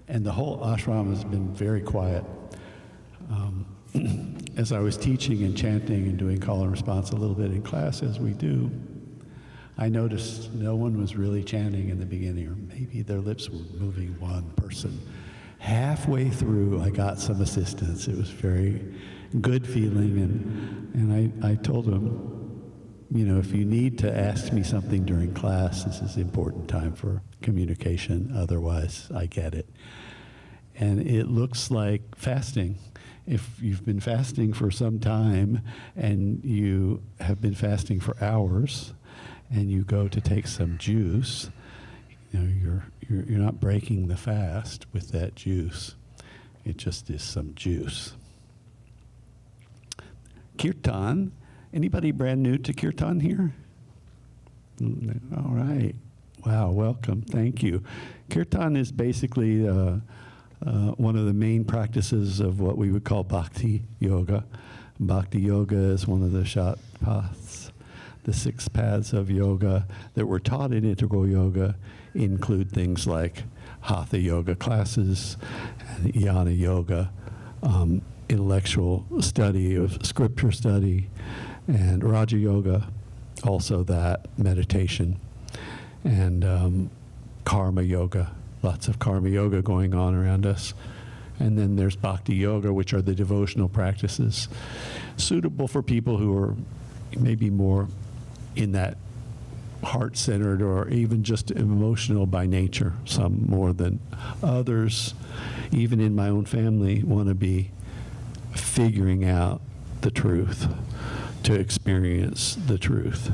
And the whole ashram has been very quiet. As I was teaching and chanting and doing call and response a little bit in class, as we do, I noticed no one was really chanting in the beginning, or maybe their lips were moving, one person. Halfway through, I got some assistance. It was very good feeling, and I told them, you know, if you need to ask me something during class, this is an important time for communication, otherwise I get it. And it looks like fasting. If you've been fasting for some time and you have been fasting for hours and you go to take some juice, you know, you're not breaking the fast with that juice. It just is some juice. Kirtan. Anybody brand new to Kirtan here? All right. Wow, welcome. Thank you. Kirtan is basically one of the main practices of what we would call Bhakti Yoga. Bhakti Yoga is one of the Shat paths. The 6 paths of yoga that were taught in Integral Yoga include things like Hatha Yoga classes, and Jnana Yoga, intellectual study of scripture study, and Raja Yoga, also that, meditation, and Karma Yoga. Lots of Karma Yoga going on around us. And then there's Bhakti Yoga, which are the devotional practices suitable for people who are maybe more in that heart-centered or even just emotional by nature, some more than others. Even in my own family, want to be figuring out the truth, to experience the truth.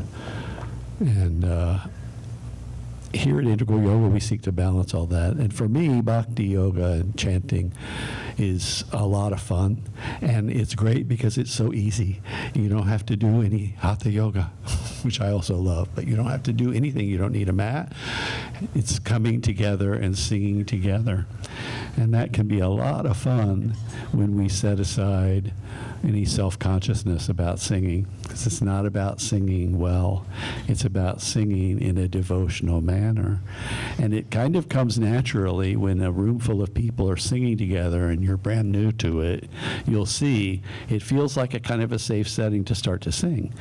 And here at Integral Yoga, we seek to balance all that. And for me, Bhakti Yoga and chanting is a lot of fun. And it's great because it's so easy. You don't have to do any Hatha Yoga, which I also love, but you don't have to do anything. You don't need a mat. It's coming together and singing together. And that can be a lot of fun when we set aside any self-consciousness about singing, because it's not about singing well. It's about singing in a devotional manner. And it kind of comes naturally when a room full of people are singing together and you're brand new to it. You'll see it feels like a kind of a safe setting to start to sing.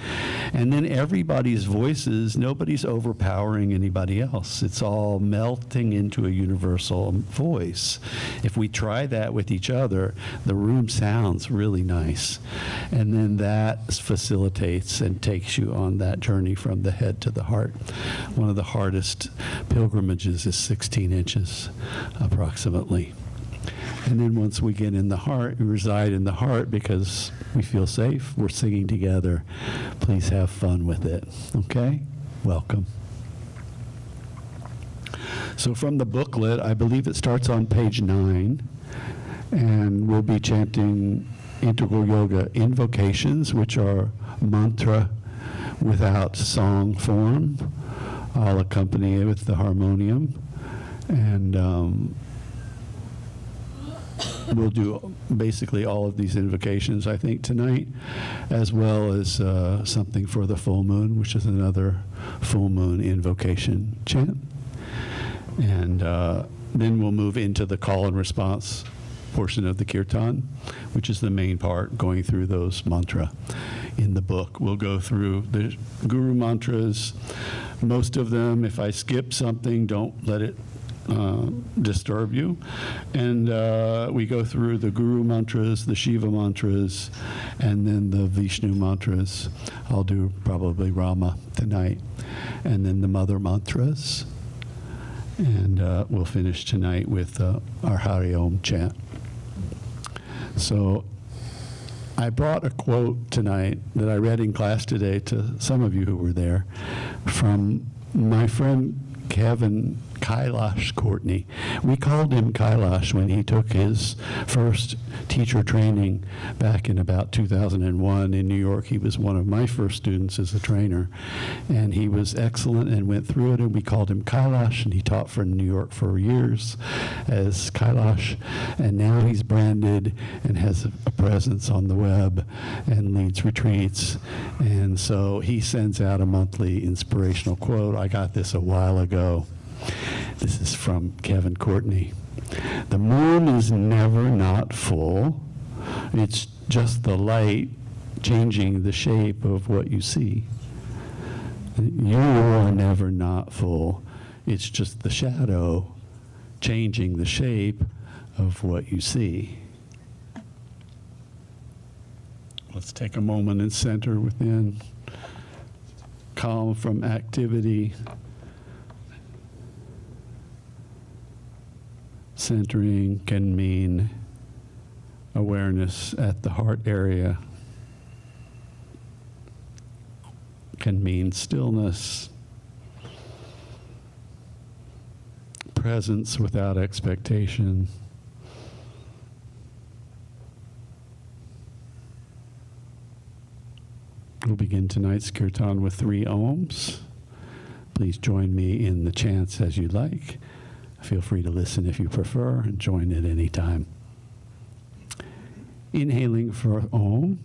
And then everybody's voices, nobody's overpowering anybody else. It's all melting into a universal voice. If we try that with each other, the room sounds really nice. And then that facilitates and takes you on that journey from the head to the heart. One of the hardest pilgrimages is 16 inches, approximately. And then once we get in the heart, we reside in the heart because we feel safe. We're singing together. Please have fun with it. Okay? Welcome. So from the booklet, I believe it starts on page 9, and we'll be chanting Integral Yoga invocations, which are mantra without song form. I'll accompany it with the harmonium, and we'll do basically all of these invocations, I think, tonight, as well as something for the full moon, which is another full moon invocation chant. And then we'll move into the call and response portion of the Kirtan, which is the main part, going through those mantra in the book. We'll go through the Guru mantras, most of them. If I skip something, don't let it disturb you. And we go through the Guru mantras, the Shiva mantras, and then the Vishnu mantras. I'll do probably Rama tonight. And then the mother mantras. And we'll finish tonight with our Hari Om chant. So I brought a quote tonight that I read in class today to some of you who were there from my friend Kevin Kailash Courtney. We called him Kailash when he took his first teacher training back in about 2001 in New York. He was one of my first students as a trainer, and he was excellent and went through it, and we called him Kailash, and he taught for New York for years as Kailash, and now he's branded and has a presence on the web and leads retreats. And so he sends out a monthly inspirational quote. I got this a while ago. This is from Kevin Courtney. The moon is never not full. It's just the light changing the shape of what you see. You are never not full. It's just the shadow changing the shape of what you see. Let's take a moment and center within. Calm from activity. Centering can mean awareness at the heart area. Can mean stillness. Presence without expectation. We'll begin tonight's Kirtan with 3 Ohms. Please join me in the chants as you like. Feel free to listen if you prefer and join at any time. Inhaling for Om.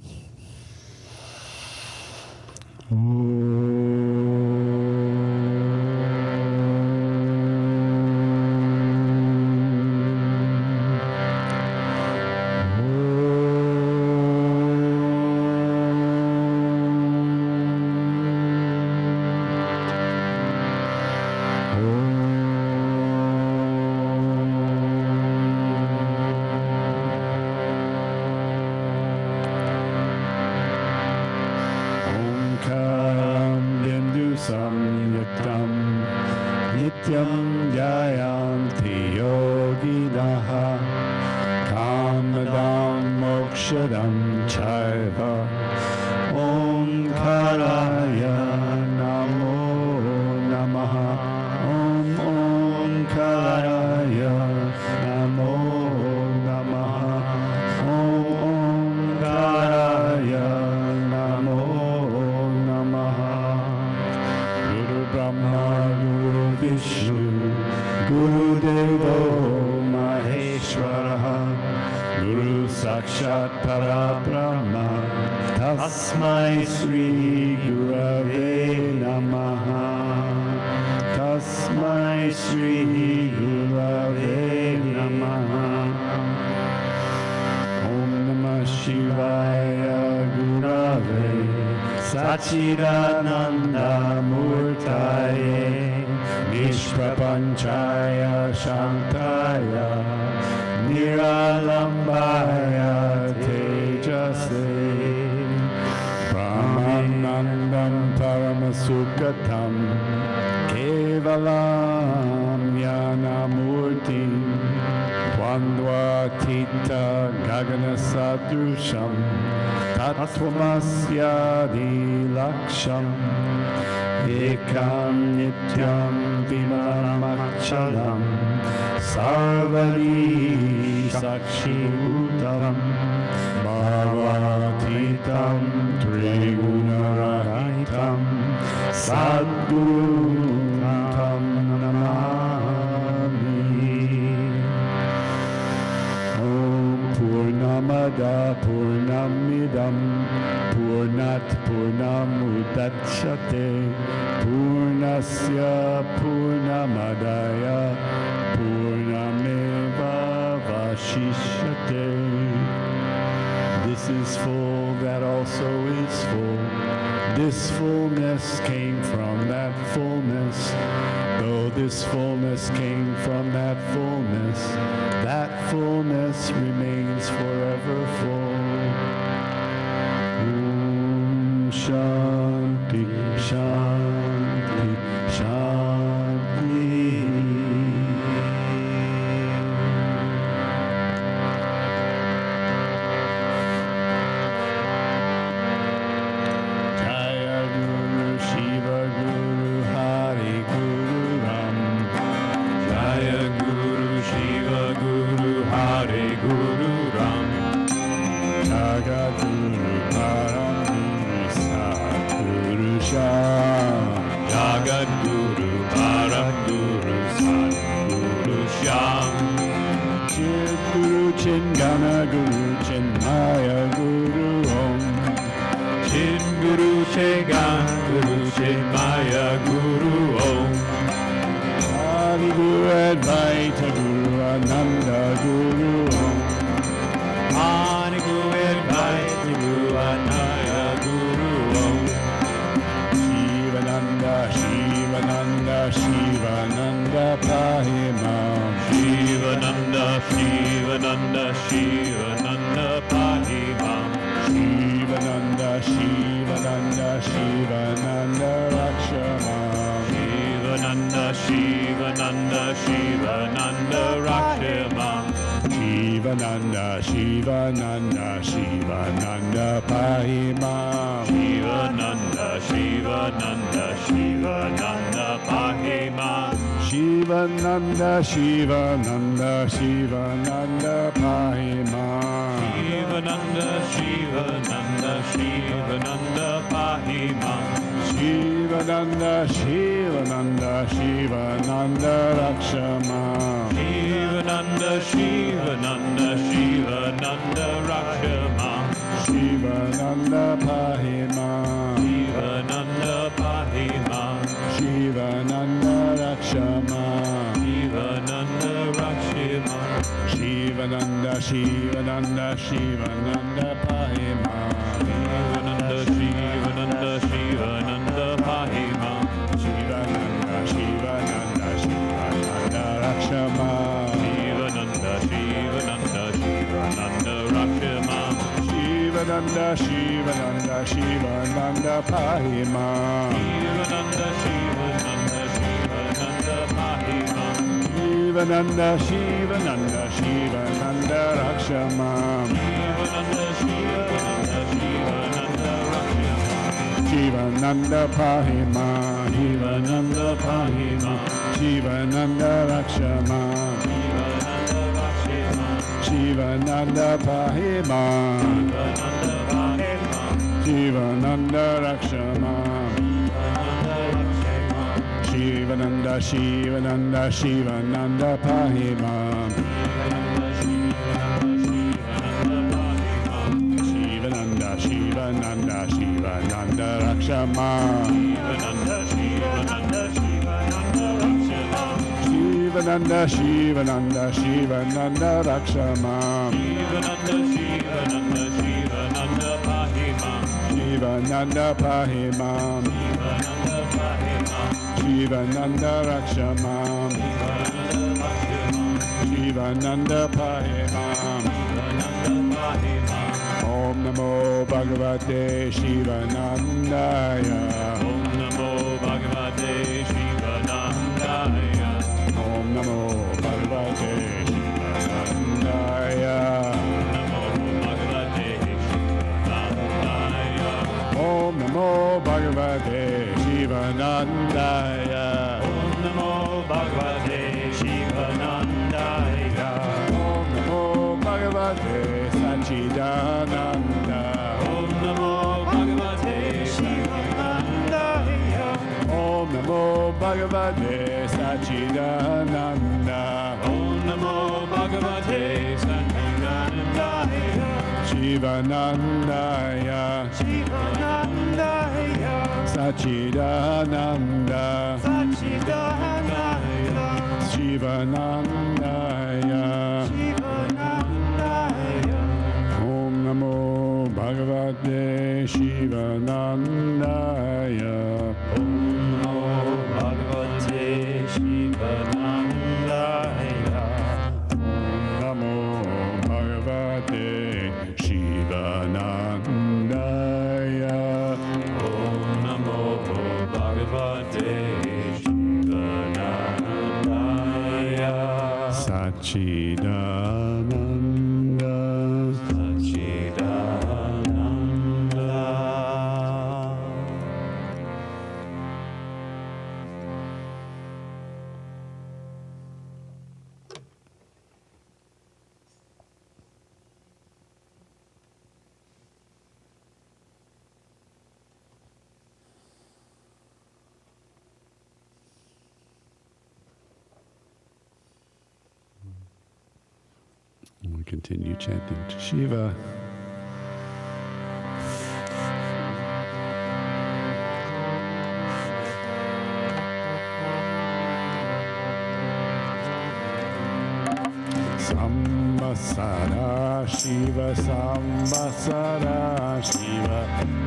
This is full, that also is full. This fullness came from that fullness. Though this fullness came from that fullness remains forever full. Om Shanti, Shanti, Shanti. Advaita Guru Ananda Pahimam. Shivananda, Shivananda, Shivananda Pahimam. Shivananda, Shivananda, Shivananda Rakshamam. Shivananda, Shivananda, Shivananda Rakshamam. Shivananda, Shivananda, Shivananda Pahimam. Shivananda, Shivananda, Shivananda Pahimam. Shivananda, Shivananda, Shivananda Pahimam. Shivananda, Shivananda, Shivananda Pahimam. Shivananda, Shivananda, Shivananda Rakshamam. Shivananda, Shivananda, Shivananda Rakshamam. Shivananda Pahimam. Shivananda Pahimam. Shivananda Rakshamam. Shivananda Rakshamam. Shivananda, Shivananda, Shivananda Pahimam. Shivananda, Shivananda, Shivananda Pahimam. Shivananda, Shivananda, Shivananda Rakshamam. Shivananda, Shivananda, Shivananda Rakshamam. Shivananda, Shivananda, Shivananda Pahimam. Shivananda, Shivananda, Shivananda Pahimam. Shivananda, Shivananda, Shivananda Rakshamam. Shivananda, Shivananda, Shivananda Rakshamam. Shivananda Pahimam. Shivananda Pahimam. Shivananda Rakshamam. Shivananda Pahimam. Shivananda Shivananda Pahimam. Shivananda Rakshamam. Shivananda, Shivananda, Shivananda, Shivananda Pahimam. Shivananda, Shivananda, Shivananda Rakshamam. Shivananda, Shivananda, Shivananda Rakshamam. Shivananda, Shivananda, Shivananda Rakshamam. Shivananda, Shivananda, Shivananda Pahimam. Shivananda Pahimam. Shivananda Pahimam. Shivananda Rakshamam. Shivananda Pahimam. Om Namo Bhagavate Shivanandaya. Om Namo Bhagavate Shivanandaya. Om Namo Bhagavate Shivanandaya. Om Namo Bhagavate Shivanandaya. Om Namo Bhagavate Shivanandaya. Om Namo Bhagavate Shivanandaya. Om Namo Bhagavate Sachidananda. Om Namo Bhagavate Shivanandaya. Om Namo Bhagavate Sachidananda. Om Namo Bhagavate Shivanandaya. Shivanandaya. Shivanandaya. Sachidananda. Sachidanaya. Shivanandaya. Shivanandaya. Om Namo Bhagavate Shivanandaya. Om Namo Bhagavate Shivanandaya. Om Namo Bhagavate Shivanandaya. Om Namo Bhagavate Shivanandaya. Sachidananda. Sachidananda. And we continue chanting to Shiva. Samvasara Shiva, Samvasara Shiva,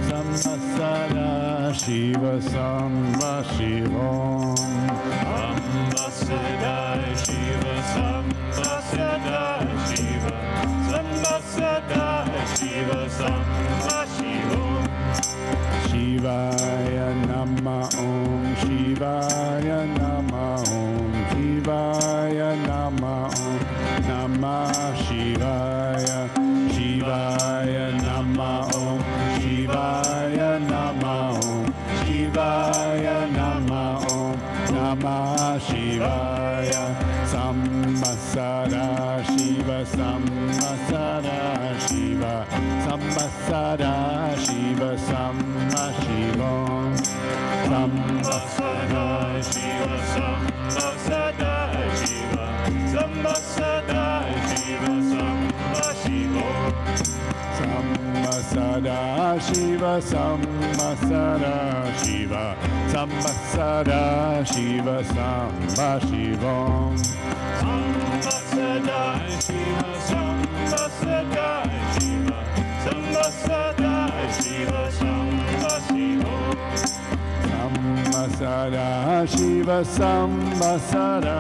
Samvasara Shiva, Samva Shivam. Sadai Shiva, Samba Sadai Shiva, Samba Sadai Shiva, Samba Shiva. Shivaya Nama Om, Shivaya Nama Om, Shivaya Nama Om, Namah Shivaya, Shivaya Nama Om, Shivaya Nama Om, Shivaya Nama Om, Namah Shivaya, Sammasara Shiva, Sammasara Shiva, Sammasara Shiva, Sammashivam, Sadai Shiva, Samba Sadai Shiva, Samba Sadai Shiva, Samba Shiva. Sammasara Shiva, Sammasara Shiva, Sammasara Shiva, Sambashivam. Samba Sadai Shiva, Samba Sadai Shiva, Samba Sadai Shiva, Samba Shiva. Sammasara Shiva, Sammasara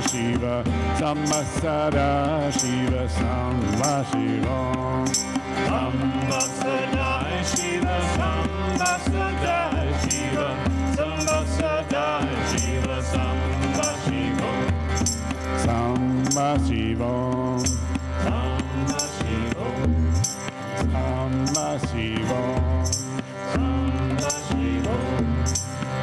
Shiva, Sammasara Shiva, Sambashivam. Samba Sadai Shiva, Samba Sadai Shiva, Samba Sadai Shiva, Samba Shiva. Sambashivam, Samba Shiva, Sambashivam. Samba Shiva.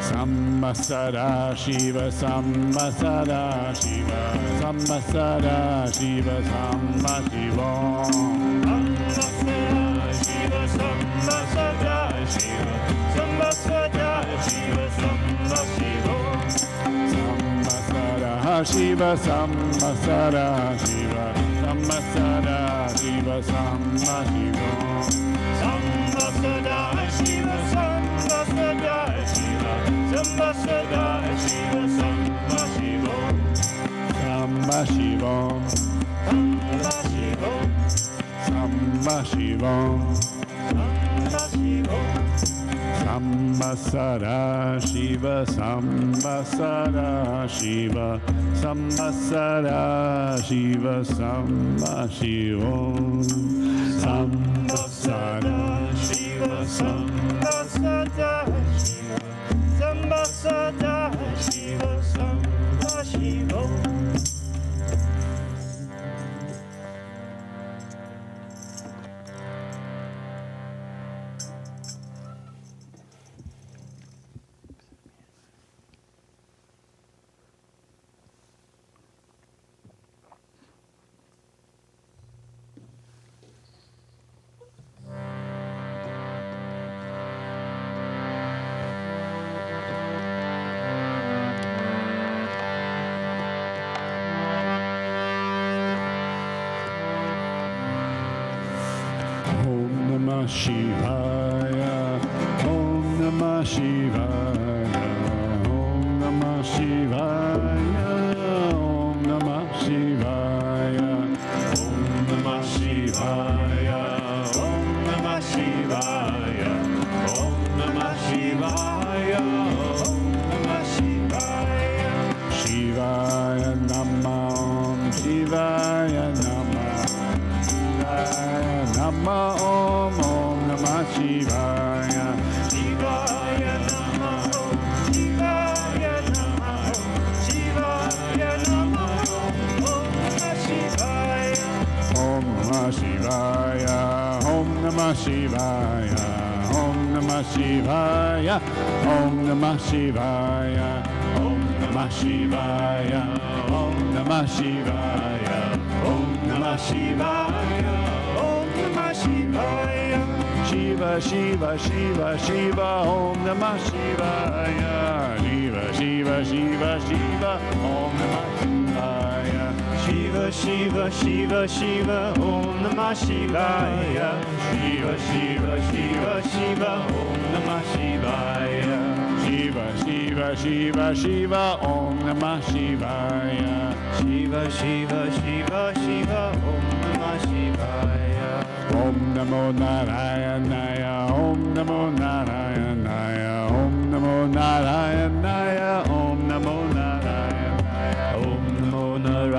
Sammasara Shiva, Sammasara Shiva, Sammasara Shiva, Sambashivam. Samba Shiva, Samba Sadai Shiva, Samba Sadai Shiva, Samba Shiva. Sammasara Shiva, Sammasara Shiva, Sammasara Shiva, Sambashivam. Samba Sadai Shiva, Samba Sadai Shiva, Samba Sadai Shiva, Samba Shiva. Sambashivam, Samba Shiva, Sambashivam. Samba Shiva. Sammasara Shiva, Sammasara Shiva, Sammasara Shiva, Sambashivam. Sammasara Shiva, Samba Sadai Shiva, Samba Sadai Shiva, Samba Shiva. Om Namah Shivaya, Om Namah Shivaya, Om Namah Shivaya, Om Namah Shivaya, Om Namah Shivaya, Om Namah Shivaya, Om Namah Shivaya, Om Namah Shivaya. Shivaya Namah, Om Shivaya Namah, Shivaya Namah, Om Namah Shivaya. Shivaya Namah, Shivaya Namah, Shivaya Namah, Om Namah Shivaya. Om Namah Shivaya, Om Namah Shivaya, Om Namah Shivaya, Om Namah Shivaya, Om Namah Shivaya, Om Namah Shivaya, Om Namah Shivaya, Om Namah Shivaya. Shiva Shiva Shiva Shiva, Om Namah Shivaya, Shiva Shiva Shiva Shiva, Om Namah Shivaya. Shiva Shiva Shiva Shiva, Om Namah Shivaya. Shiva Shiva Shiva Shiva, Om Namah Shivaya. Shiva Shiva Shiva Shiva, Om Namah Shivaya. Shiva Shiva Shiva Shiva, Om Namah Shivaya. Om Namo Narayanaya, Om Namo Narayanaya, Om Namo Narayanaya, Om Namo Narayanaya,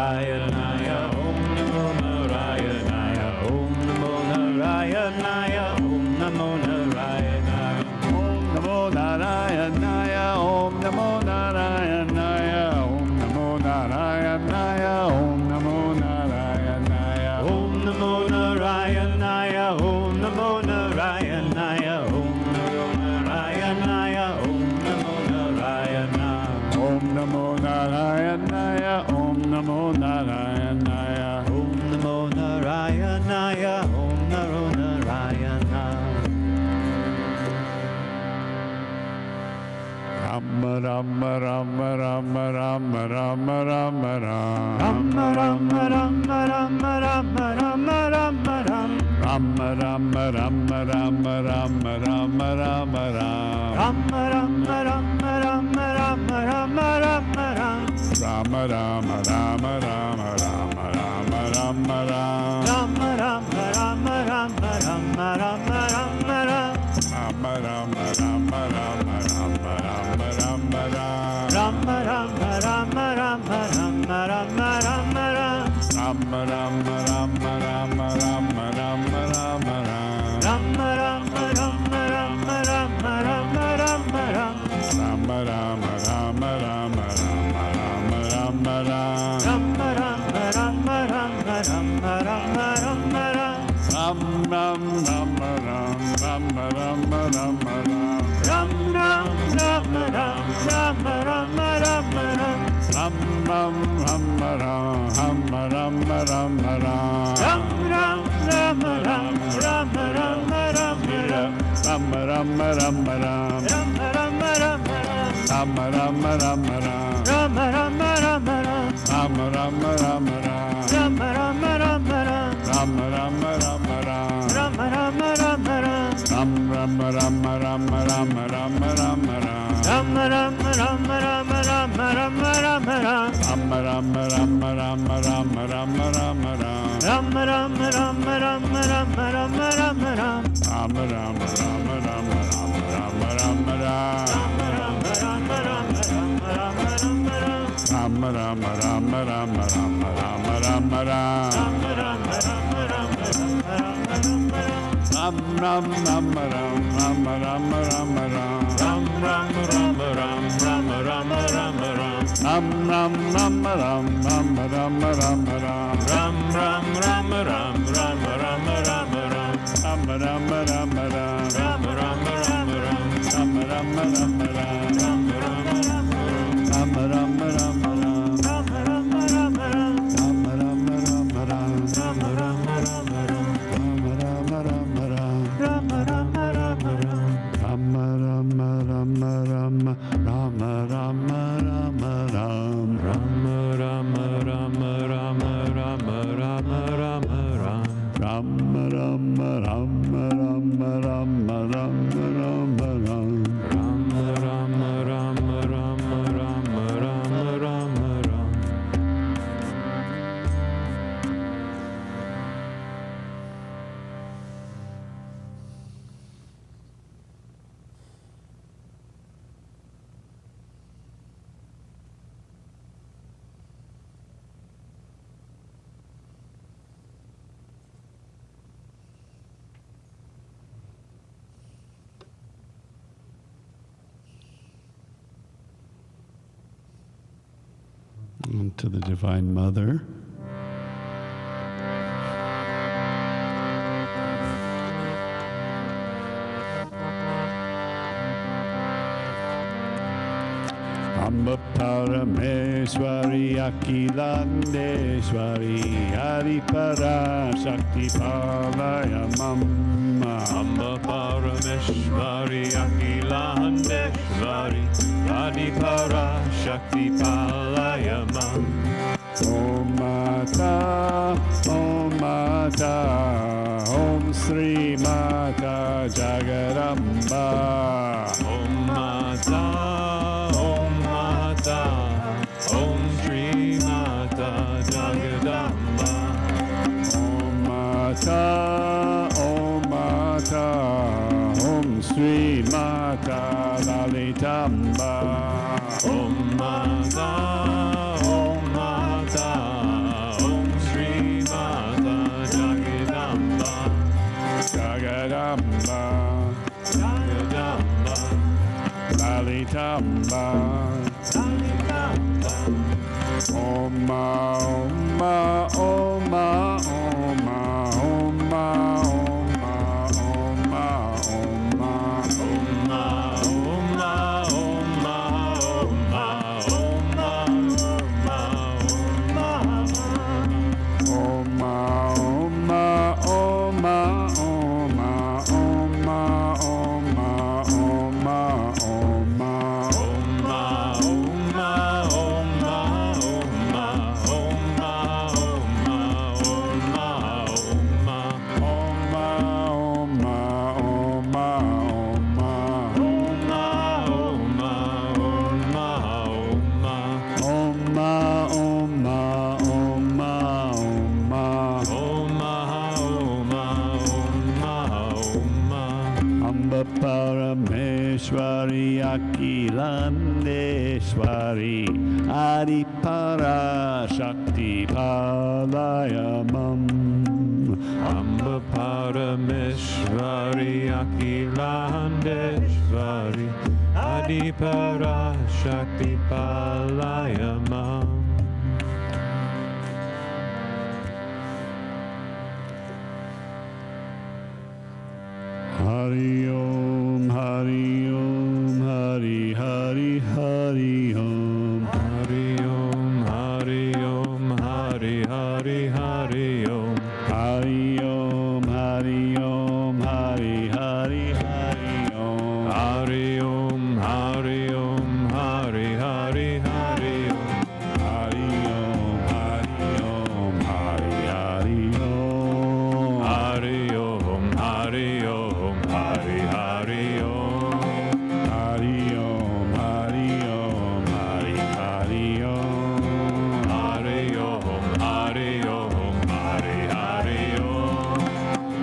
Narayanaya, Om Namo Narayanaya, Om Namo Narayanaya, Om Namo Narayanaya, Om Namo Narayanaya, Om Namo Narayanaya, Om Namo Narayanaya, Om Namo Narayanaya, Om Namo Narayanaya, Om Namo Narayanaya, Om Namo Narayanaya, Om Namo Narayanaya, Om Namo Narayanaya, Om Namo Narayanaya, Om Namo Narayanaya, Om Namo Narayana. Rama Rama Rama Rama Rama Rama Rama Rama Rama Rama Rama Rama Rama Rama Ram. Rama Rama Rama Rama Rama Rama Rama Rama Rama Rama Rama Rama Rama Rama Ram. Rama Rama Rama Rama Rama Rama Rama Rama Rama Rama Rama Rama Rama Rama Ram. Rama Rama Rama Rama Rama Rama Rama Rama Rama Rama Rama Rama Rama Rama Ram. Rama Rama Rama Rama Rama Rama Rama Rama Rama Rama Rama Rama Rama Rama Ram. Rama Rama Rama Rama Rama Rama Rama Rama Rama Rama Rama Rama Rama Rama Ram. Ram Ram Rama Ram Rama Rama Rama Ram Ram Rama Ram Rama Rama Rama Ram. Ram Ram Rama Ram Rama Rama Rama Ram Ram Rama Ram Rama Rama Rama Ram. Rama Rama Rama Ram Rama Rama Rama Ram. Rama Rama Rama Ram Rama Rama Rama Ram. Rama Rama Rama Ram Rama Rama Rama Ram. Rama Rama Rama Ram Rama Rama Rama Ram. Ram Rama Rama Rama Rama Rama Rama Ram Rama Rama Rama Rama Rama Rama Rama Ram. Rama Rama Rama Rama Rama Rama Rama Ram Rama Rama Rama Rama Rama Rama Rama Ram. Rama Rama Rama Rama Rama Rama Rama Ram Rama Rama Rama Rama Rama Rama Rama Ram. Rama Rama Rama Rama Rama Rama Rama Ram Rama Rama Rama Rama Rama Rama Rama Ram. Ram Ram Rama Ram Rama Rama Rama Ram Ram Ram Rama Ram Rama Rama Rama Ram. Ram Ram Rama Ram Rama Rama Rama Ram Ram Ram Rama Ram Rama Rama Rama Ram. Rama Rama Rama Ram Rama Rama Rama Ram. Rama Rama Rama Ram Rama Rama Rama Ram. Rama Rama Rama Ram Rama Rama Rama Ram. Rama Rama Rama Ram Rama Rama Rama Ram. Rama Rama Rama Ram Rama Rama Rama Ram. Rama Rama Rama Rama Rama Rama Rama Ram Rama Rama Rama Rama Rama Rama Rama Ram. Rama Rama Rama Rama Rama Rama Rama Ram Rama Rama Rama Rama Rama Rama Rama Ram. And to the Divine Mother. Amba Parameswari Akilandeswari Adipara Shakti Palayamam Amba Parameshwari Akilandeshwari Adipara Shakti Palayamam. Om Mata, Om Mata, Om Sri Mata Jagadamba. Om Mata, Om Mata, Om Shri Mata Jagadamba. Om Mata, Om Mata, Om Sri Mata Lalitamba. Om Mata, Om Mata, Parameshwari Adi Para Shakti Palayamam Amba Parameshwari Akhilandeshwari Adipara Shakti Palayamam. Hari Om, Hari Om, Hari Hari Hari Om. Hari Om, Hari Om, Hari Hari Hari Om. Hari Om, Hari Om, Hari Hari Hari Om. Hari Om, Hari Om, Hari Hari Hari Om. Hari Om, Hari Om, Hari Hari Om. Hari Om, Hari Om, Hari Hari Om. Hari Om, Hari Om, Hari Hari Om. Hari Om, Hari Om, Hari Hari Om.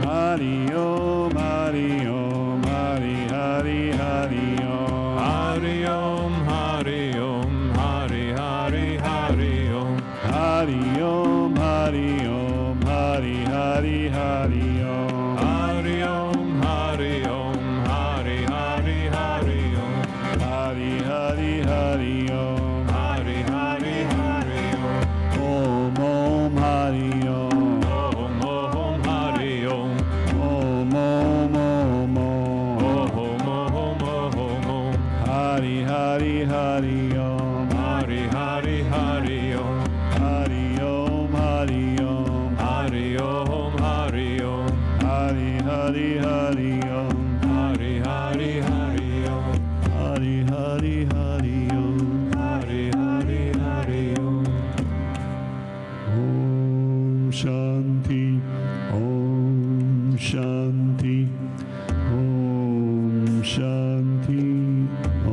Hari Om, Hari Om, Hari Hari Hari Om. Hari Om, Hari Om, Hari Hari Hari Om. Hari Om, Hari Om, Hari Hari Hari Om. Hari Om, Hari Om, Hari Hari Hari Om. Hari Hari Hari Om. Hari Hari Hari Om. Om Om Hari Om. Om Om Hari Om. Om Om Om Om. Om Om Om Om. Hari Hari Hari Om. Hari Hari Hari Om. Hari Om Hari Om. Hari Om Hari Om. Hari Hari Hari Om. Hari Hari Hari Om. Hari Hari Hari Om. Hari Hari Hari Om. Om Shanti. Om Shanti. Om Shanti. Om.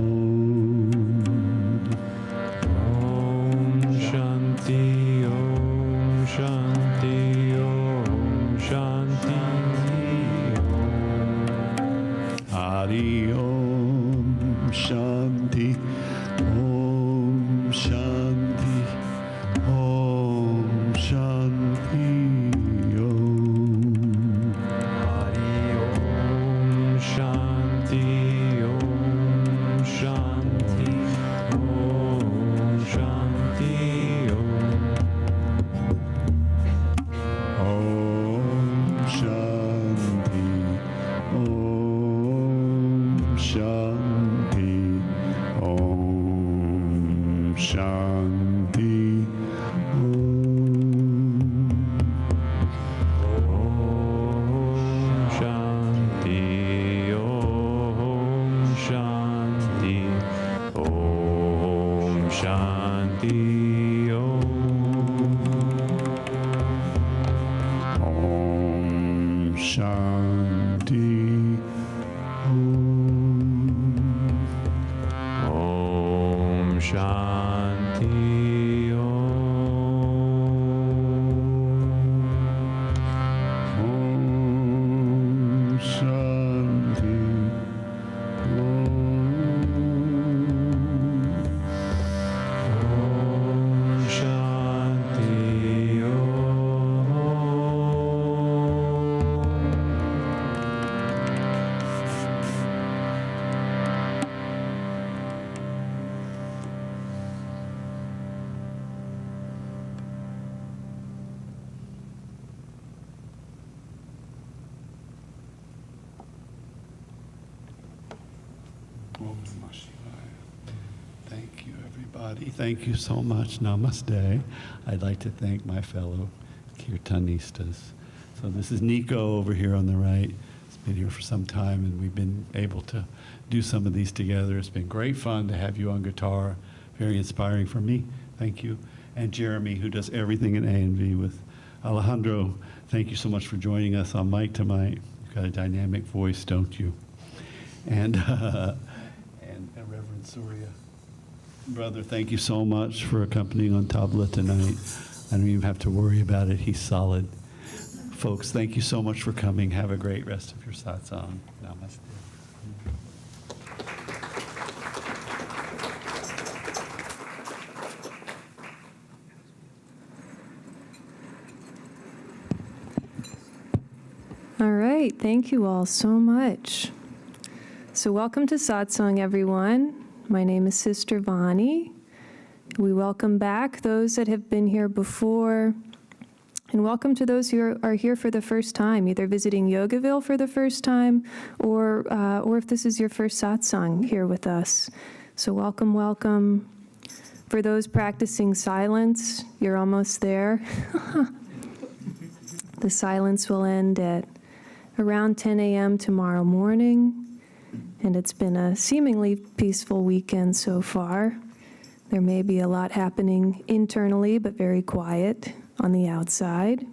Om Shanti, Om Shanti, Om Shanti, Hari Om Shanti. Om Shanti. Om Shanti. Om. Hari Om Shanti, Om Shanti, Om Shanti, Om Shanti. Om Shanti. Om Shanti. Om Shanti, Om Shanti, Om Shanti, Om Shanti. Om Shanti, Om Shanti. Om Shanti, Om Namah Shivaya. Thank you, everybody. Thank you so much. Namaste. I'd like to thank my fellow Kirtanistas. So this is Nico over here on the right. He's been here for some time, and we've been able to do some of these together. It's been great fun to have you on guitar. Very inspiring for me. Thank you. And Jeremy, who does everything in A&V with Alejandro. Thank you so much for joining us on Mic to Mic. You've got a dynamic voice, don't you? And Reverend Surya. Brother, thank you so much for accompanying on tabla tonight. I don't even have to worry about it. He's solid. Folks, thank you so much for coming. Have a great rest of your satsang. Namaste. All right, thank you all so much. So welcome to Satsang, everyone. My name is Sister Vani. We welcome back those that have been here before, and welcome to those who are here for the first time, either visiting Yogaville for the first time, or if this is your first Satsang here with us. So welcome, welcome. For those practicing silence, you're almost there. The silence will end at around 10 a.m. tomorrow morning, and it's been a seemingly peaceful weekend so far. There may be a lot happening internally, but very quiet on the outside.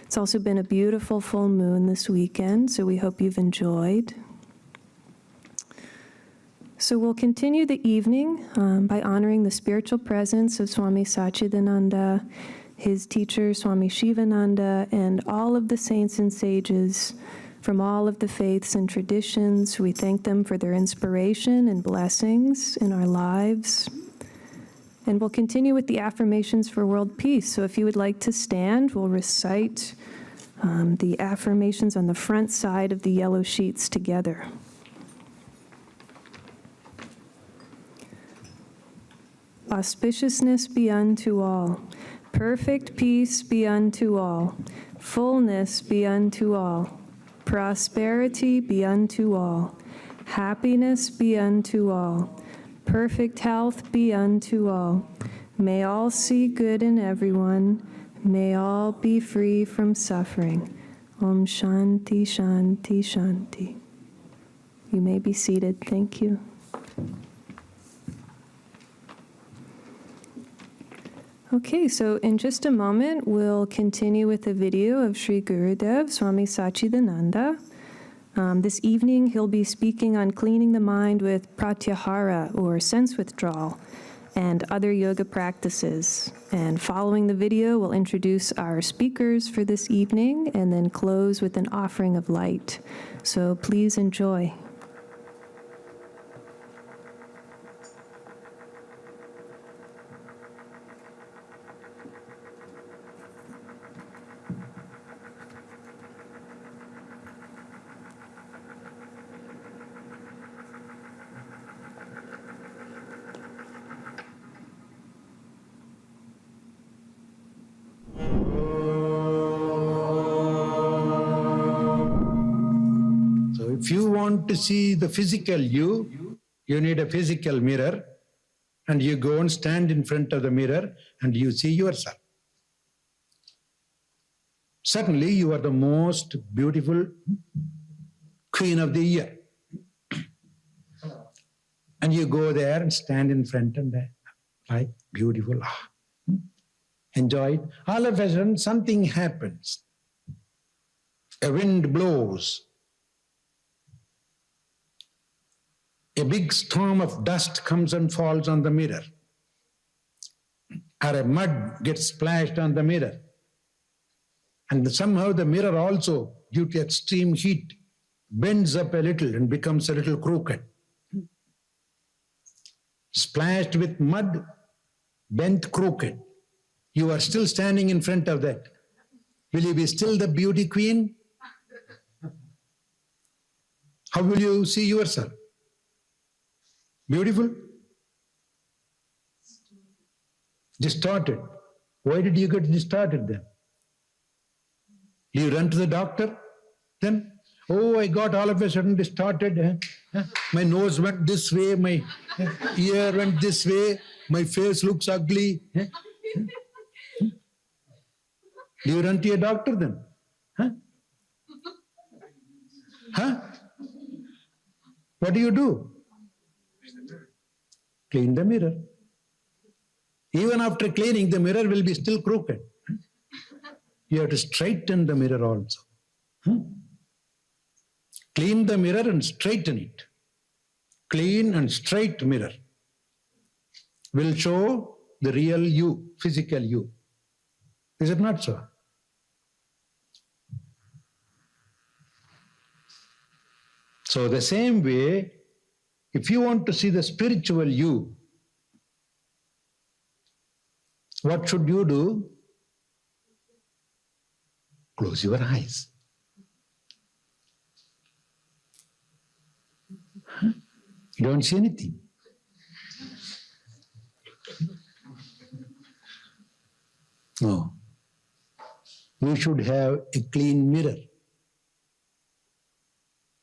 It's also been a beautiful full moon this weekend, so we hope you've enjoyed. So we'll continue the evening by honoring the spiritual presence of Swami Satchidananda, his teacher Swami Shivananda, and all of the saints and sages from all of the faiths and traditions. We thank them for their inspiration and blessings in our lives. And we'll continue with the affirmations for world peace. So if you would like to stand, we'll recite the affirmations on the front side of the yellow sheets together. Auspiciousness be unto all. Perfect peace be unto all. Fullness be unto all. Prosperity be unto all. Happiness be unto all. Perfect health be unto all. May all see good in everyone. May all be free from suffering. Om Shanti, Shanti, Shanti. You may be seated. Thank you. Okay, so in just a moment, we'll continue with a video of Sri Gurudev, Swami Satchidananda. This evening, he'll be speaking on cleaning the mind with Pratyahara, or sense withdrawal, and other yoga practices. And following the video, we'll introduce our speakers for this evening, and then close with an offering of light. So please enjoy. If you want to see the physical you, you need a physical mirror, and you go and stand in front of the mirror and you see yourself. Certainly, you are the most beautiful queen of the year. And you go there and stand in front and like, beautiful, enjoy it. All of a sudden, something happens. A wind blows. A big storm of dust comes and falls on the mirror. Or a mud gets splashed on the mirror. And somehow the mirror also, due to extreme heat, bends up a little and becomes a little crooked. Splashed with mud, bent crooked. You are still standing in front of that. Will you be still the beauty queen? How will you see yourself? Beautiful? Distorted. Why did you get distorted then? Do you run to the doctor then? Oh, I got all of a sudden distorted. My nose went this way, my ear went this way, my face looks ugly. Do you run to a doctor then? What do you do? Clean the mirror. Even after cleaning, the mirror will be still crooked. You have to straighten the mirror also. Clean the mirror and straighten it. Clean and straight mirror will show the real you, physical you. Is it not so? So the same way, if you want to see the spiritual you, what should you do? Close your eyes. You don't see anything. No. You should have a clean mirror.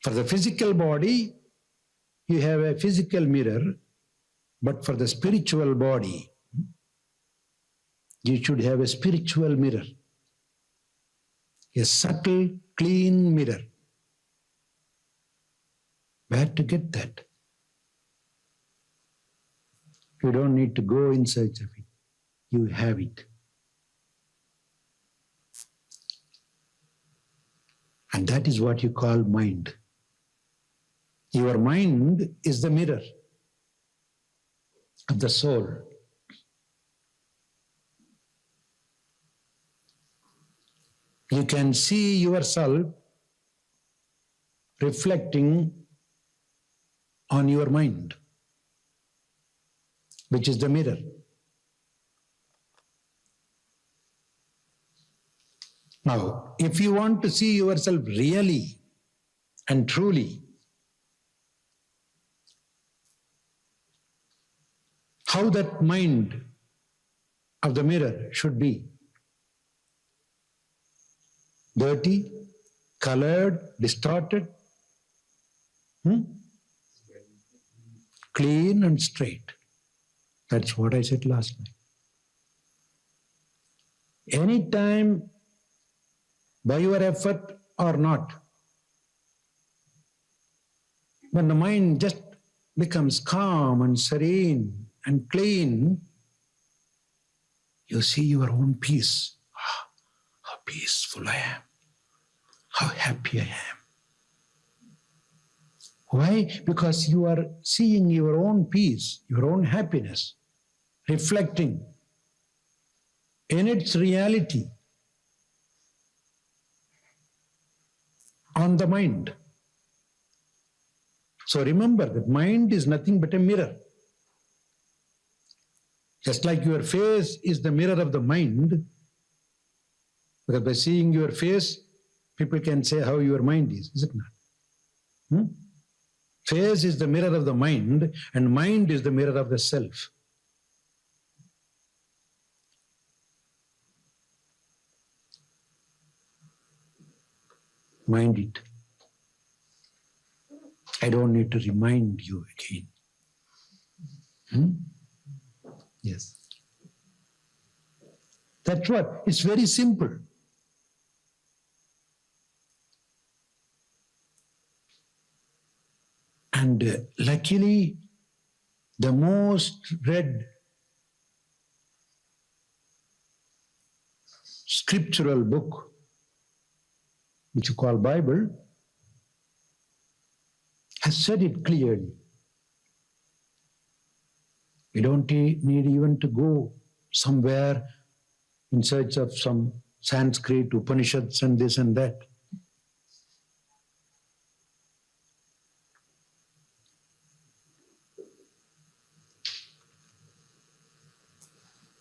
For the physical body, you have a physical mirror, but for the spiritual body, you should have a spiritual mirror. A subtle, clean mirror. Where to get that? You don't need to go in search of it. You have it. And that is what you call mind. Your mind is the mirror of the soul. You can see yourself reflecting on your mind, which is the mirror. Now, if you want to see yourself really and truly, how that mind of the mirror should be. Dirty, colored, distorted, clean and straight. That's what I said last night. Anytime, by your effort or not, when the mind just becomes calm and serene and clean, you see your own peace. How peaceful I am. How happy I am. Why? Because you are seeing your own peace, your own happiness, reflecting in its reality on the mind. So remember that mind is nothing but a mirror. Just like your face is the mirror of the mind, because by seeing your face, people can say how your mind is it not? Face is the mirror of the mind, and mind is the mirror of the self. Mind it. I don't need to remind you again. Yes. That's what. It's very simple. And luckily, the most read scriptural book, which you call Bible, has said it clearly. We don't need even to go somewhere in search of some Sanskrit, Upanishads and this and that.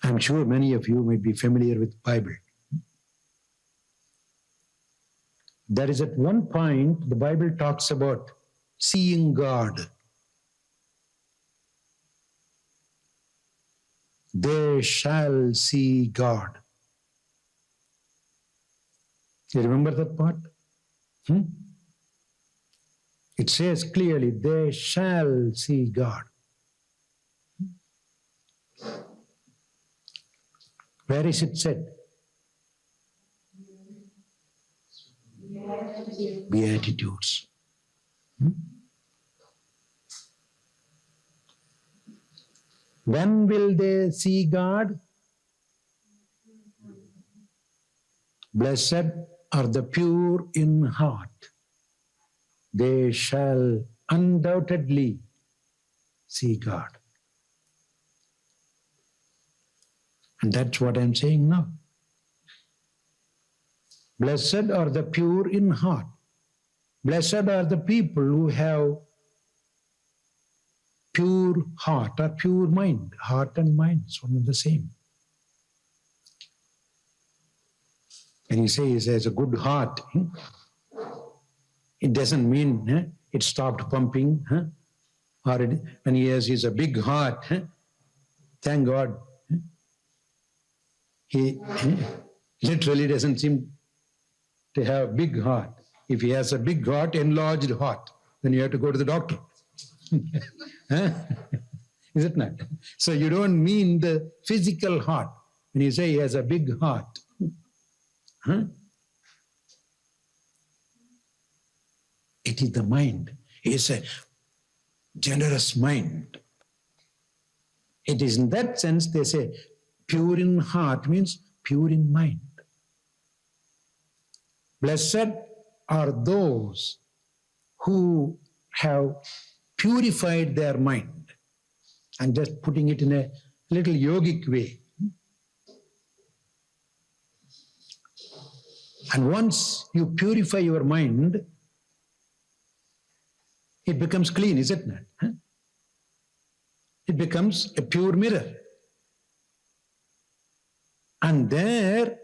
I'm sure many of you may be familiar with Bible. There is at one point, the Bible talks about seeing God. They shall see God. You remember that part? It says clearly, they shall see God. Where is it said? Beatitudes. When will they see God? Blessed are the pure in heart. They shall undoubtedly see God. And that's what I'm saying now. Blessed are the pure in heart. Blessed are the people who have pure heart or pure mind. Heart and mind is one and the same. And he says, has a good heart. It doesn't mean it stopped pumping. or when he's a big heart, thank God. He literally doesn't seem to have a big heart. If he has a big heart, enlarged heart, then you have to go to the doctor. Is it not? So you don't mean the physical heart when you say he has a big heart. It is the mind. It's a generous mind. It is in that sense they say pure in heart means pure in mind. Blessed are those who have purified their mind. I'm just putting it in a little yogic way. And once you purify your mind, it becomes clean, is it not? It becomes a pure mirror. And there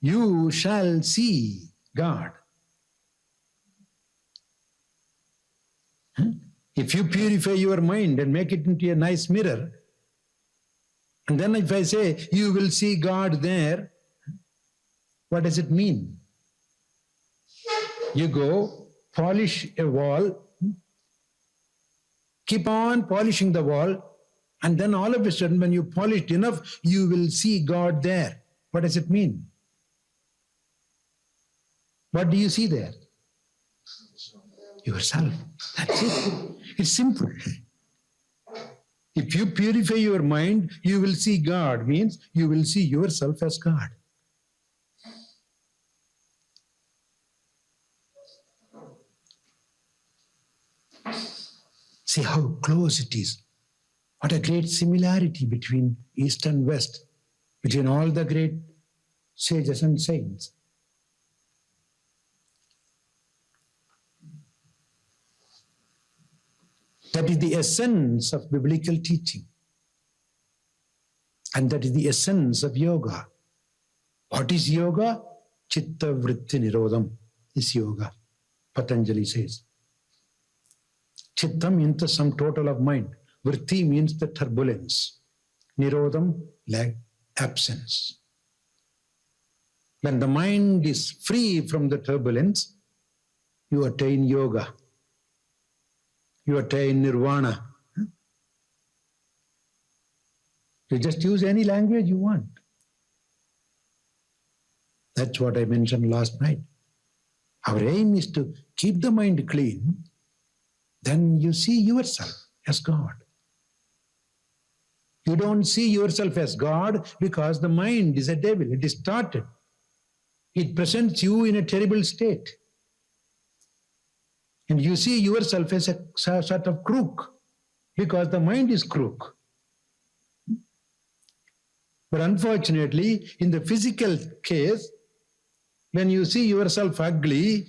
you shall see God. If you purify your mind and make it into a nice mirror, and then if I say you will see God there, what does it mean? You go, polish a wall, keep on polishing the wall, and then all of a sudden when you polished enough, you will see God there. What does it mean? What do you see there? Yourself. That's it. It's simple. If you purify your mind, you will see God, means you will see yourself as God. See how close it is. What a great similarity between East and West, between all the great sages and saints. That is the essence of biblical teaching. And that is the essence of yoga. What is yoga? Chitta vritti nirodham is yoga, Patanjali says. Chitta means the sum total of mind. Vritti means the turbulence. Nirodham, like absence. When the mind is free from the turbulence, you attain yoga. You attain nirvana. You just use any language you want. That's what I mentioned last night. Our aim is to keep the mind clean, then you see yourself as God. You don't see yourself as God because the mind is a devil, it is distorted. It presents you in a terrible state. And you see yourself as a sort of crook because the mind is crook. But unfortunately, in the physical case, when you see yourself ugly,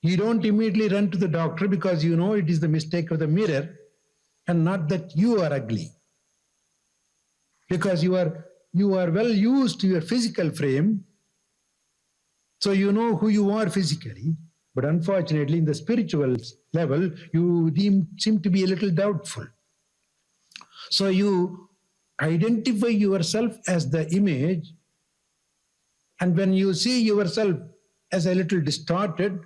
you don't immediately run to the doctor because you know it is the mistake of the mirror and not that you are ugly. Because you are well used to your physical frame, so you know who you are physically. But unfortunately, in the spiritual level, you seem to be a little doubtful. So you identify yourself as the image, and when you see yourself as a little distorted,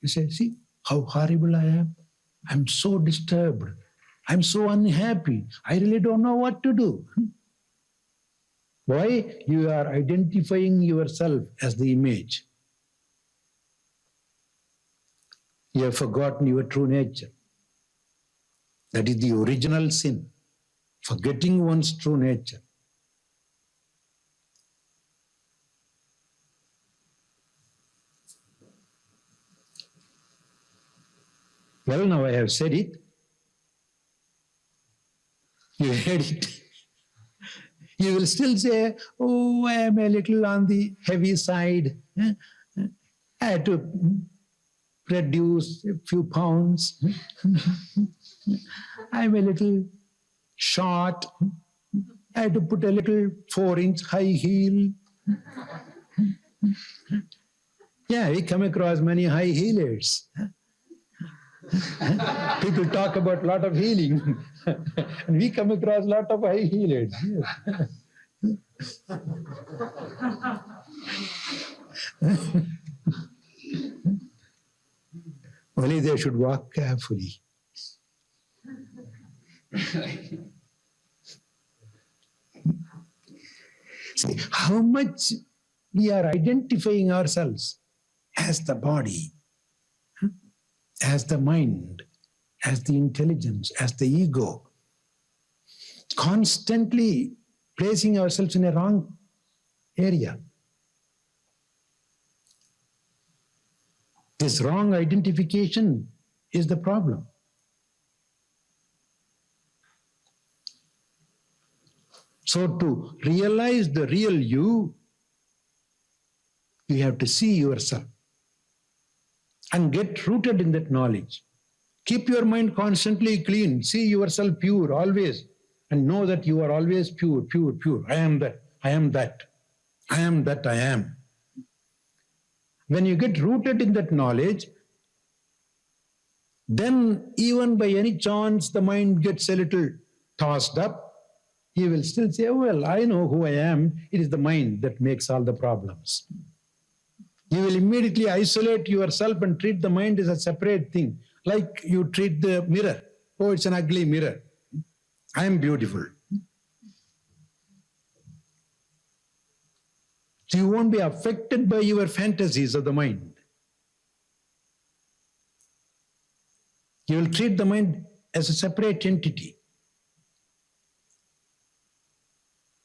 you say, see how horrible I am. I'm so disturbed. I'm so unhappy. I really don't know what to do. Why? You are identifying yourself as the image. You have forgotten your true nature. That is the original sin, forgetting one's true nature. Well, now I have said it. You heard it. You will still say, oh, I am a little on the heavy side. I had to reduce a few pounds. I'm a little short. I had to put a little 4-inch high heel. Yeah, we come across many high heelers. People talk about a lot of healing. And we come across a lot of high healers. Yes. Only they should walk carefully. See, how much we are identifying ourselves as the body, as the mind, as the intelligence, as the ego, constantly placing ourselves in a wrong area. This wrong identification is the problem. So to realize the real you have to see yourself and get rooted in that knowledge. Keep your mind constantly clean. See yourself pure always and know that you are always pure, pure, pure. I am that, I am that, I am that, I am. When you get rooted in that knowledge, then even by any chance the mind gets a little tossed up, you will still say, oh, well, I know who I am. It is the mind that makes all the problems. You will immediately isolate yourself and treat the mind as a separate thing, like you treat the mirror. Oh, it's an ugly mirror. I am beautiful. So you won't be affected by your fantasies of the mind. You will treat the mind as a separate entity.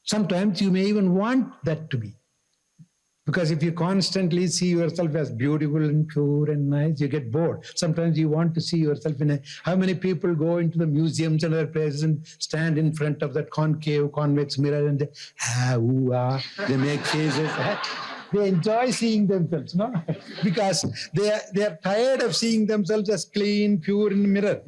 Sometimes you may even want that to be. Because if you constantly see yourself as beautiful and pure and nice, you get bored. Sometimes you want to see yourself in a... How many people go into the museums and other places and stand in front of that concave, convex mirror and they make faces. They enjoy seeing themselves, no? Because they are tired of seeing themselves as clean, pure in the mirror.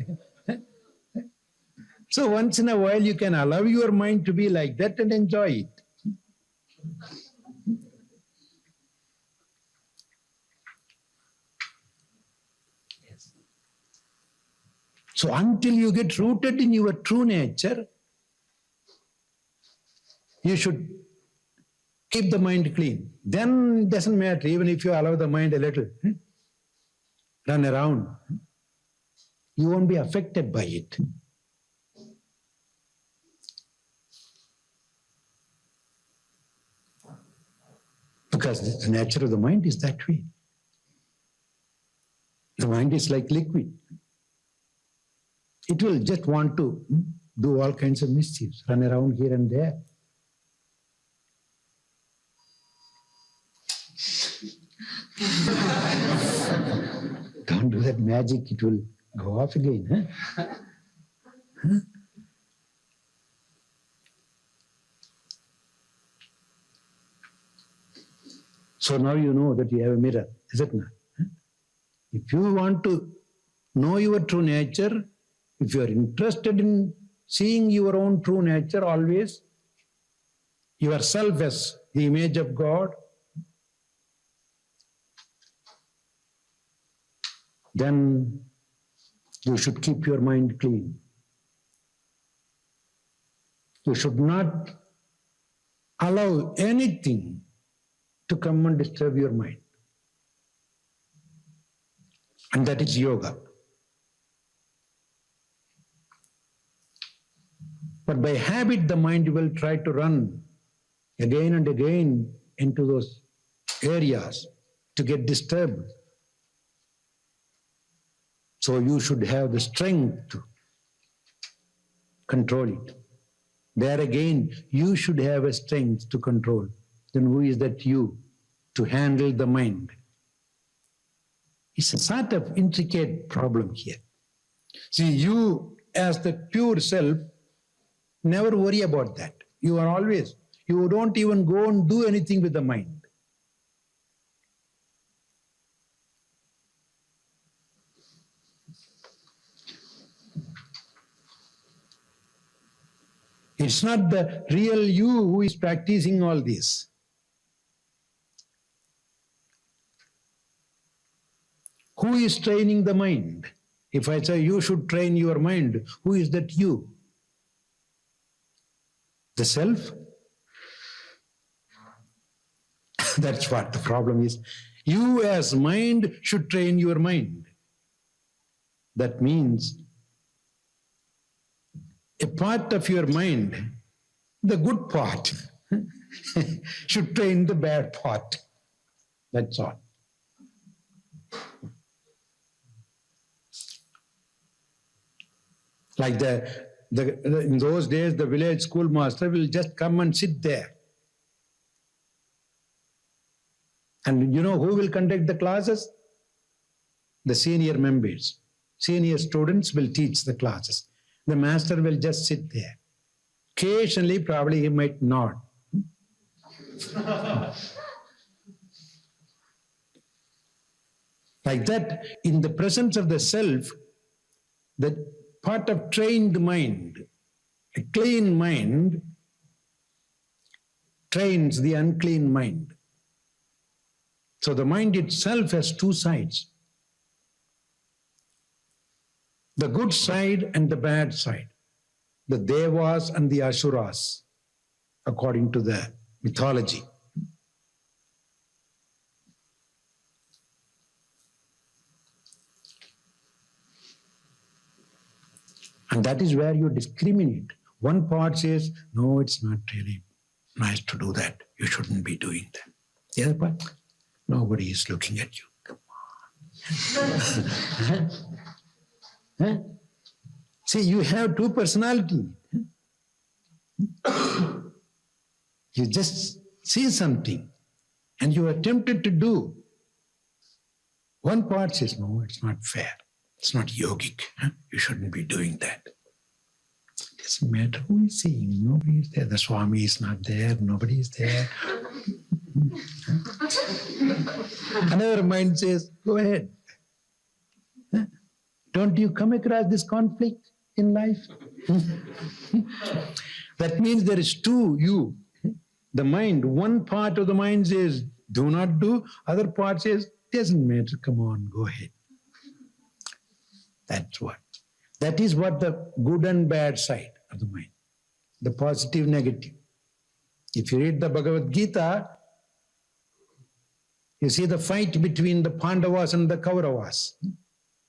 So once in a while you can allow your mind to be like that and enjoy it. Yes. So until you get rooted in your true nature, you should keep the mind clean. Then it doesn't matter, even if you allow the mind a little, run around, you won't be affected by it. Because the nature of the mind is that way. The mind is like liquid. It will just want to do all kinds of mischiefs, run around here and there. Don't do that magic, it will go off again. Huh? So now you know that you have a mirror, is it not? If you want to know your true nature, if you are interested in seeing your own true nature always, yourself as the image of God, then you should keep your mind clean. You should not allow anything to come and disturb your mind. And that is yoga. But by habit, the mind will try to run again and again into those areas to get disturbed. So you should have the strength to control it. There again, you should have a strength to control. Then who is that you to handle the mind? It's a sort of intricate problem here. See, you as the pure self, never worry about that. You are always, you don't even go and do anything with the mind. It's not the real you who is practicing all this. Who is training the mind? If I say you should train your mind, who is that you? The self? That's what the problem is. You as mind should train your mind. That means a part of your mind, the good part, should train the bad part. That's all. Like in those days, the village schoolmaster will just come and sit there. And you know who will conduct the classes? The senior members. Senior students will teach the classes. The master will just sit there. Occasionally, probably he might nod. Like that, in the presence of the self, the part of trained mind, a clean mind, trains the unclean mind. So the mind itself has two sides. The good side and the bad side. The Devas and the Asuras, according to the mythology. And that is where you discriminate. One part says, no, it's not really nice to do that. You shouldn't be doing that. The other part, nobody is looking at you. Come on. Huh? See, you have two personalities. You just see something and you are tempted to do. One part says, no, it's not fair. It's not yogic. Huh? You shouldn't be doing that. It doesn't matter who is seeing. Nobody is there. The Swami is not there. Nobody is there. Another mind says, go ahead. Huh? Don't you come across this conflict in life? That means there is two you. The mind, one part of the mind says, do not do. Other part says, doesn't matter. Come on, go ahead. That's what. That is what the good and bad side of the mind. The positive, negative. If you read the Bhagavad Gita, you see the fight between the Pandavas and the Kauravas.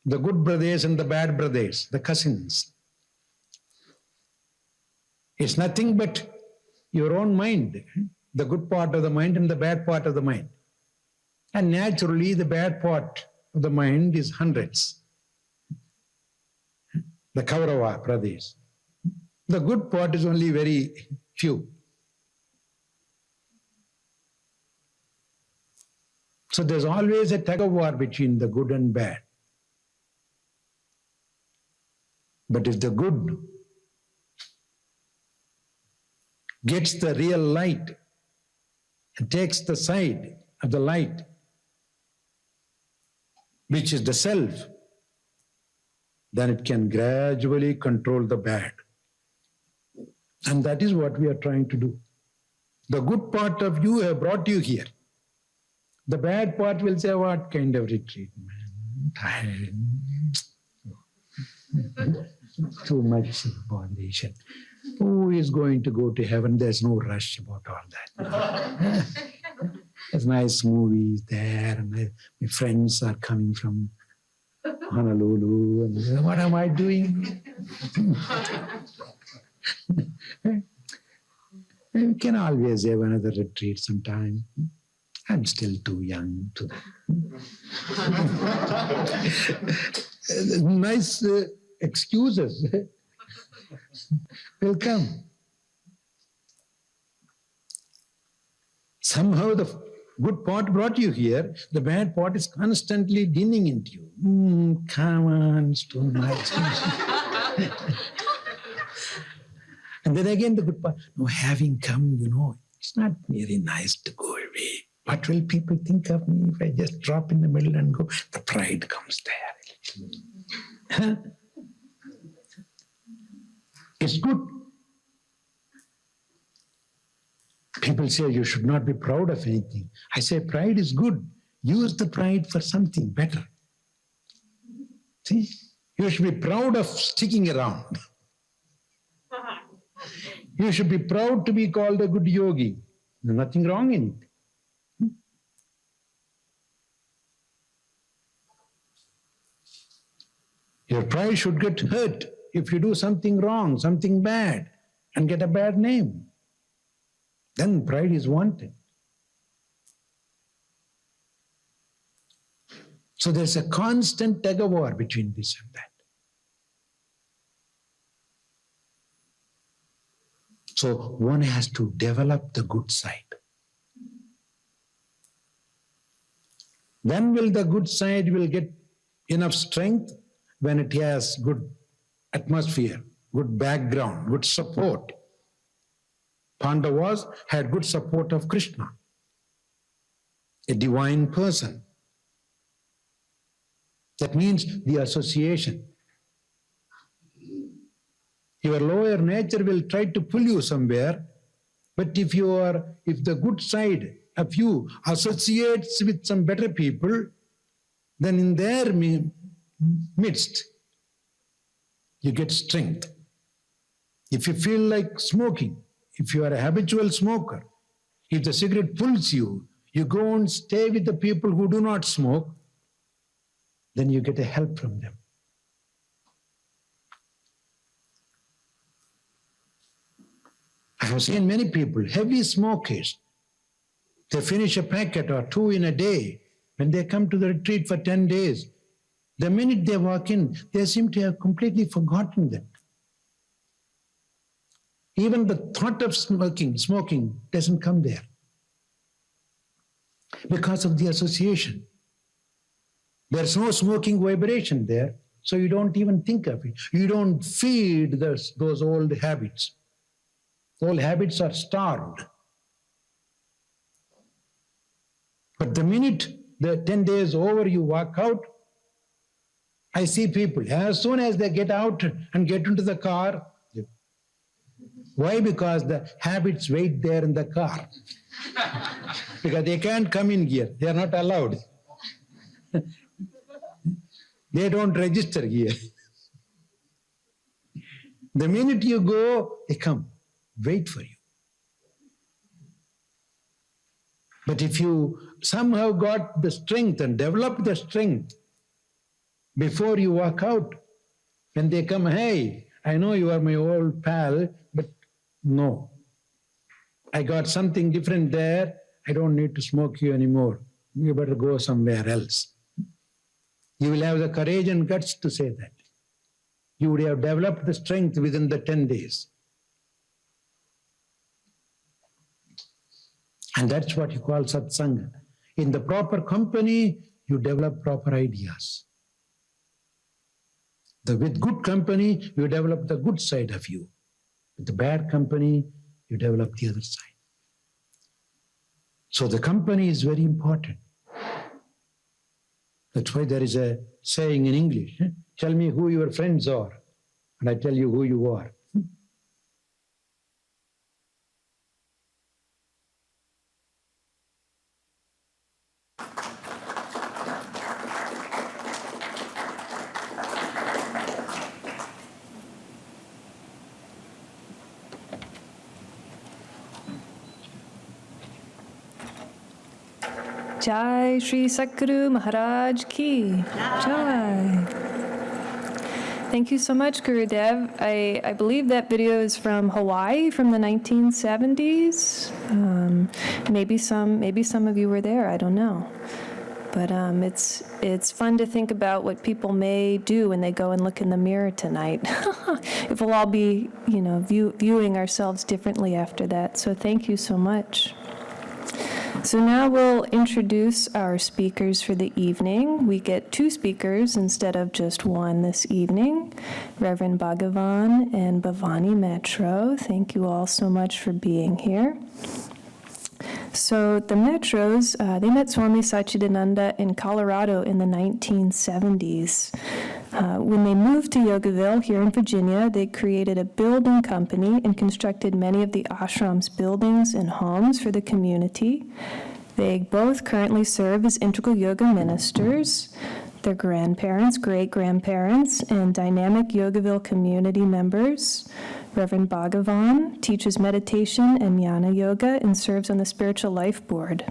The good brothers and the bad brothers, the cousins. It's nothing but your own mind, the good part of the mind and the bad part of the mind. And naturally, the bad part of the mind is hundreds. The Kaurava brothers. The good part is only very few. So there's always a tug of war between the good and bad. But if the good gets the real light and takes the side of the light, which is the self, then it can gradually control the bad. And that is what we are trying to do. The good part of you have brought you here. The bad part will say, what kind of retreat, man? Tired. Too much bondation. Who is going to go to heaven? There's no rush about all that. There's nice movies there, and my friends are coming from Honolulu, and what am I doing? We can always have another retreat sometime. I'm still too young to that. Nice excuses will come. Somehow the good part brought you here, the bad part is constantly dinning into you. Come on, it's too much. And then again the good part, no, having come, it's not very nice to go away. What will people think of me if I just drop in the middle and go? The pride comes there. Huh? It's good. People say you should not be proud of anything. I say pride is good. Use the pride for something better. See? You should be proud of sticking around. You should be proud to be called a good yogi. There's nothing wrong in it. Your pride should get hurt if you do something wrong, something bad, and get a bad name. Then pride is wanted. So there's a constant tug-of-war between this and that. So one has to develop the good side. When will the good side will get enough strength? When it has good atmosphere, good background, good support. Pandavas had good support of Krishna, a divine person. That means the association. Your lower nature will try to pull you somewhere, but if the good side of you associates with some better people, then in their midst, you get strength. If you feel like smoking, if you are a habitual smoker, if the cigarette pulls you, you go and stay with the people who do not smoke, then you get a help from them. I have seen many people, heavy smokers, they finish a packet or two in a day. When they come to the retreat for 10 days, the minute they walk in, they seem to have completely forgotten that. Even the thought of smoking doesn't come there because of the association. There's no smoking vibration there, so you don't even think of it. You don't feed those old habits. Old habits are starved. But the minute the 10 days over, you walk out, I see people, as soon as they get out and get into the car, why? Because the habits wait there in the car. Because they can't come in here. They are not allowed. They don't register here. The minute you go, they come, wait for you. But if you somehow got the strength and developed the strength before you walk out, when they come, hey, I know you are my old pal, but no, I got something different there. I don't need to smoke you anymore. You better go somewhere else. You will have the courage and guts to say that. You would have developed the strength within the 10 days. And that's what you call Satsang. In the proper company, you develop proper ideas. With good company, you develop the good side of you. With the bad company, you develop the other side. So the company is very important. That's why there is a saying in English, tell me who your friends are, and I tell you who you are. Jai Shri Satguru Maharaj Ki Jai. Thank you so much, Gurudev. I believe that video is from Hawaii from the 1970s. Maybe some of you were there, I don't know. But it's fun to think about what people may do when they go and look in the mirror tonight. If we'll all be, viewing ourselves differently after that. So thank you so much. So now we'll introduce our speakers for the evening. We get 2 speakers instead of just 1 this evening. Reverend Bhagavan and Bhavani Metro. Thank you all so much for being here. So the Metros, they met Swami Satchidananda in Colorado in the 1970s. When they moved to Yogaville here in Virginia, they created a building company and constructed many of the ashram's buildings and homes for the community. They both currently serve as integral yoga ministers. their grandparents, great-grandparents, and dynamic Yogaville community members. Reverend Bhagavan teaches meditation and jnana yoga and serves on the Spiritual Life Board.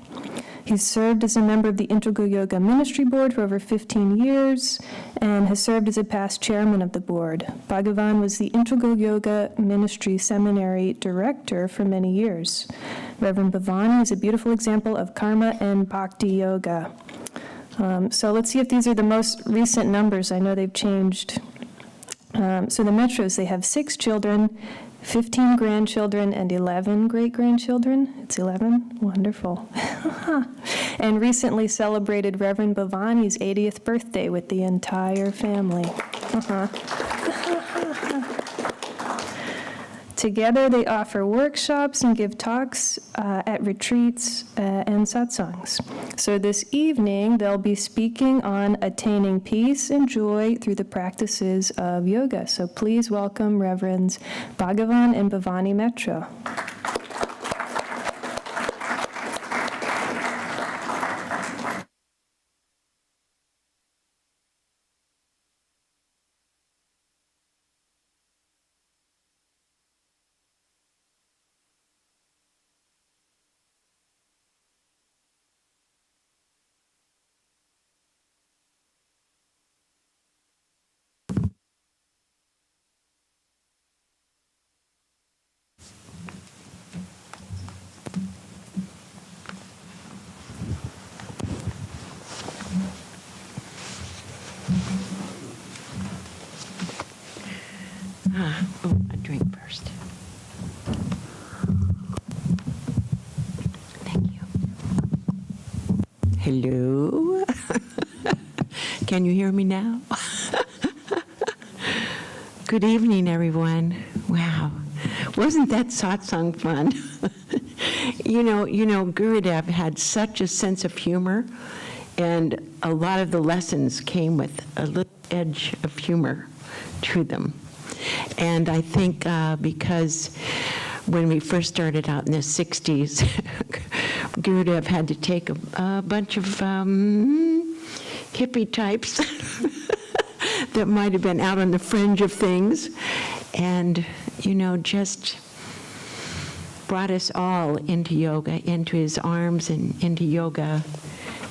He's served as a member of the Integral Yoga Ministry Board for over 15 years and has served as a past chairman of the board. Bhagavan was the Integral Yoga Ministry Seminary director for many years. Reverend Bhavani is a beautiful example of karma and bhakti yoga. So let's see if these are the most recent numbers. I know they've changed. So the Metros, they have 6 children, 15 grandchildren, and 11 great-grandchildren. It's 11? Wonderful. And recently celebrated Reverend Bhavani's 80th birthday with the entire family. Together, they offer workshops and give talks at retreats and satsangs. So this evening, they'll be speaking on attaining peace and joy through the practices of yoga. So please welcome Reverends Bhagavan and Bhavani Metro. A drink first. Thank you. Hello? Can you hear me now? Good evening, everyone. Wow. Wasn't that satsang fun? You know, Gurudev had such a sense of humor, and a lot of the lessons came with a little edge of humor to them. And I think because when we first started out in the 60s, Gurudev had to take a bunch of hippie types that might have been out on the fringe of things, and, just brought us all into yoga, into his arms and into yoga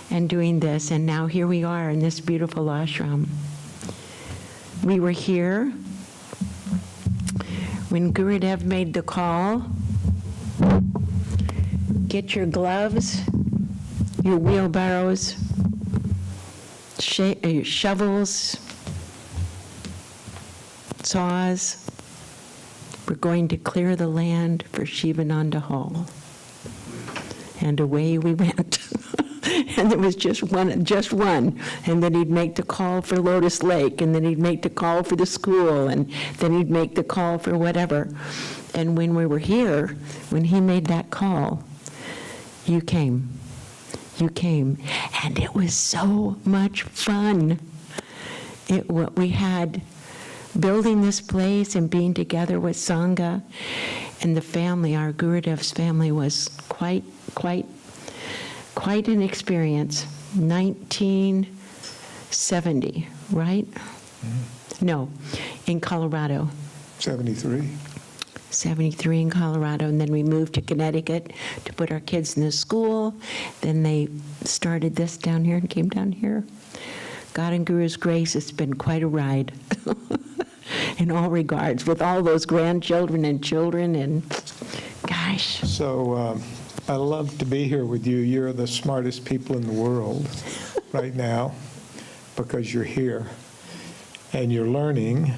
and doing this. And now here we are in this beautiful ashram. We were here when Gurudev made the call, get your gloves, your wheelbarrows, your shovels, saws. We're going to clear the land for Shivananda Hall. And away we went. And there was just one, and then he'd make the call for Lotus Lake, and then he'd make the call for the school, and then he'd make the call for whatever. And when we were here, when he made that call, you came, and it was so much fun. What we had building this place and being together with Sangha and the family, our Gurudev's family, was quite an experience. 1970, right? Mm-hmm. No, in Colorado. 73. 73 in Colorado, and then we moved to Connecticut to put our kids in the school. Then they started this down here and came down here. God and Guru's grace, it's been quite a ride in all regards, with all those grandchildren and children, and gosh. So I love to be here with you. You're the smartest people in the world right now because you're here and you're learning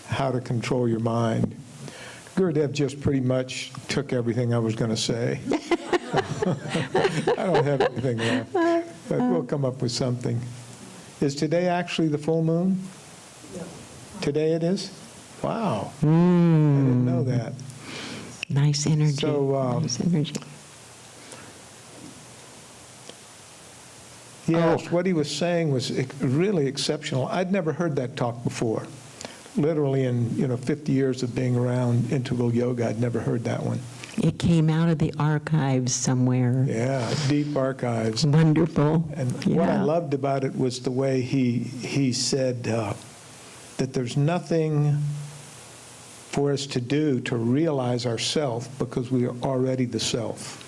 how to control your mind. Gurudev just pretty much took everything I was going to say. I don't have anything left, but we'll come up with something. Is today actually the full moon? No. Today it is? Wow. I didn't know that. Nice energy. So, nice energy. Yes, what he was saying was really exceptional. I'd never heard that talk before. Literally in 50 years of being around integral yoga, I'd never heard that one. It came out of the archives somewhere. Yeah, deep archives. Wonderful. And what I Yeah. loved about it was the way he said that there's nothing for us to do to realize ourself because we are already the self.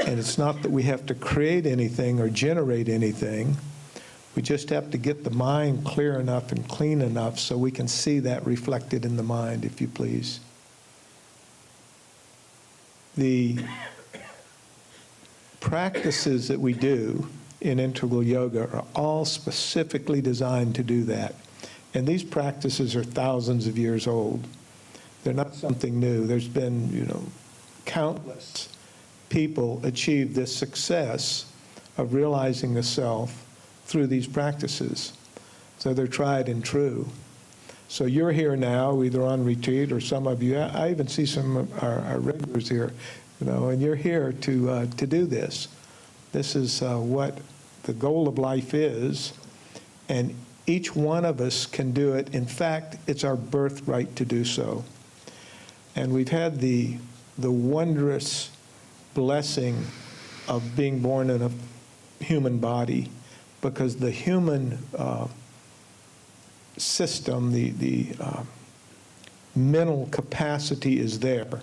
And it's not that we have to create anything or generate anything. We just have to get the mind clear enough and clean enough so we can see that reflected in the mind, if you please. The practices that we do in integral yoga are all specifically designed to do that. And these practices are thousands of years old. They're not something new. There's been, countless people achieve this success of realizing the self through these practices. So they're tried and true. So you're here now, either on retreat or some of you. I even see some of our regulars here, and you're here to do this. This is what the goal of life is, and each one of us can do it. In fact, it's our birthright to do so. And we've had the wondrous blessing of being born in a human body, because the human system, the mental capacity is there.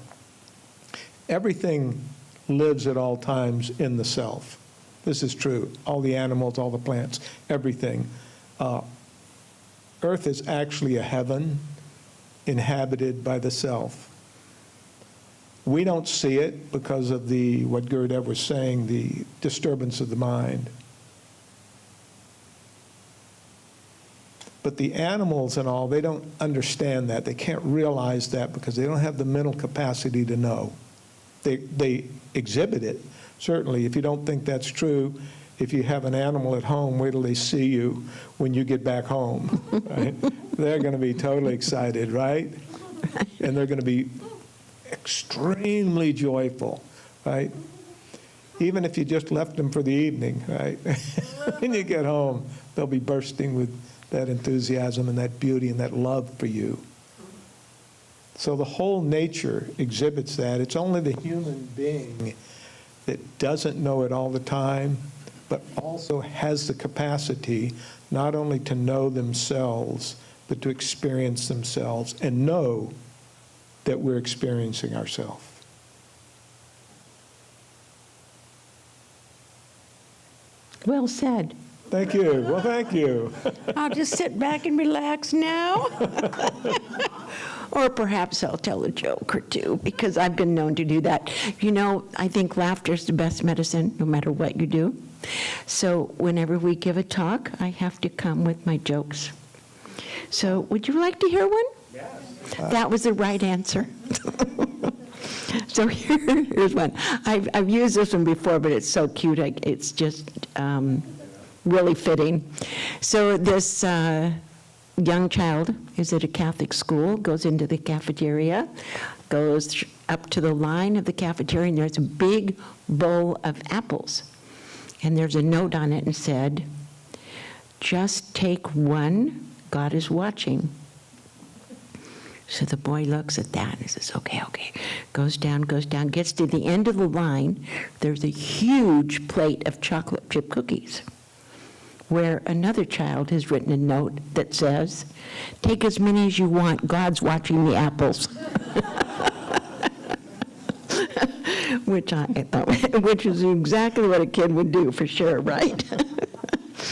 Everything lives at all times in the self. This is true. All the animals, all the plants, everything. Earth is actually a heaven inhabited by the self. We don't see it because of what Gurudev was saying, the disturbance of the mind. But the animals and all, they don't understand that. They can't realize that because they don't have the mental capacity to know. They exhibit it. Certainly, if you don't think that's true, if you have an animal at home, wait till they see you when you get back home, right? They're going to be totally excited, right? And they're going to be extremely joyful, right? Even if you just left them for the evening, right? When you get home, they'll be bursting with that enthusiasm and that beauty and that love for you. So the whole nature exhibits that. It's only the human being that doesn't know it all the time, but also has the capacity not only to know themselves, but to experience themselves and know that we're experiencing ourselves. Well said. Thank you. Well, thank you. I'll just sit back and relax now. Or perhaps I'll tell a joke or two, because I've been known to do that. I think laughter is the best medicine, no matter what you do. So whenever we give a talk, I have to come with my jokes. So would you like to hear one? Yes. That was the right answer. So here's one. I've used this one before, but it's so cute. It's just really fitting. So this young child is at a Catholic school, goes into the cafeteria, goes up to the line of the cafeteria, and there's a big bowl of apples. And there's a note on it and said, "Just take one, God is watching." So the boy looks at that and says, okay. Goes down, gets to the end of the line. There's a huge plate of chocolate chip cookies, where another child has written a note that says, "Take as many as you want, God's watching the apples." Which is exactly what a kid would do, for sure, right?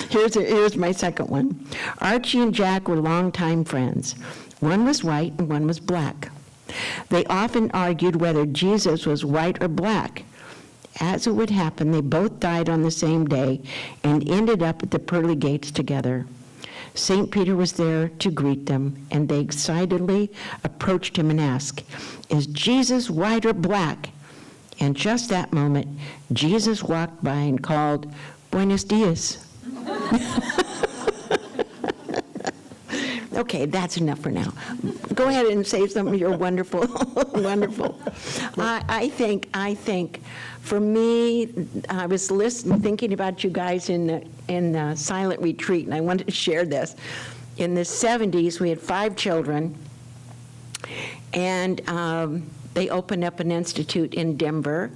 Here's my second one. Archie and Jack were longtime friends. One was white and one was black. They often argued whether Jesus was white or black. As it would happen, they both died on the same day and ended up at the pearly gates together. St. Peter was there to greet them, and they excitedly approached him and asked, "Is Jesus white or black?" And just that moment, Jesus walked by and called, "Buenos dias." Okay, that's enough for now. Go ahead and say something. You're wonderful, wonderful. I think, for me, I was thinking about you guys in silent retreat, and I wanted to share this. In the 70s, we had 5 children, and they opened up an institute in Denver,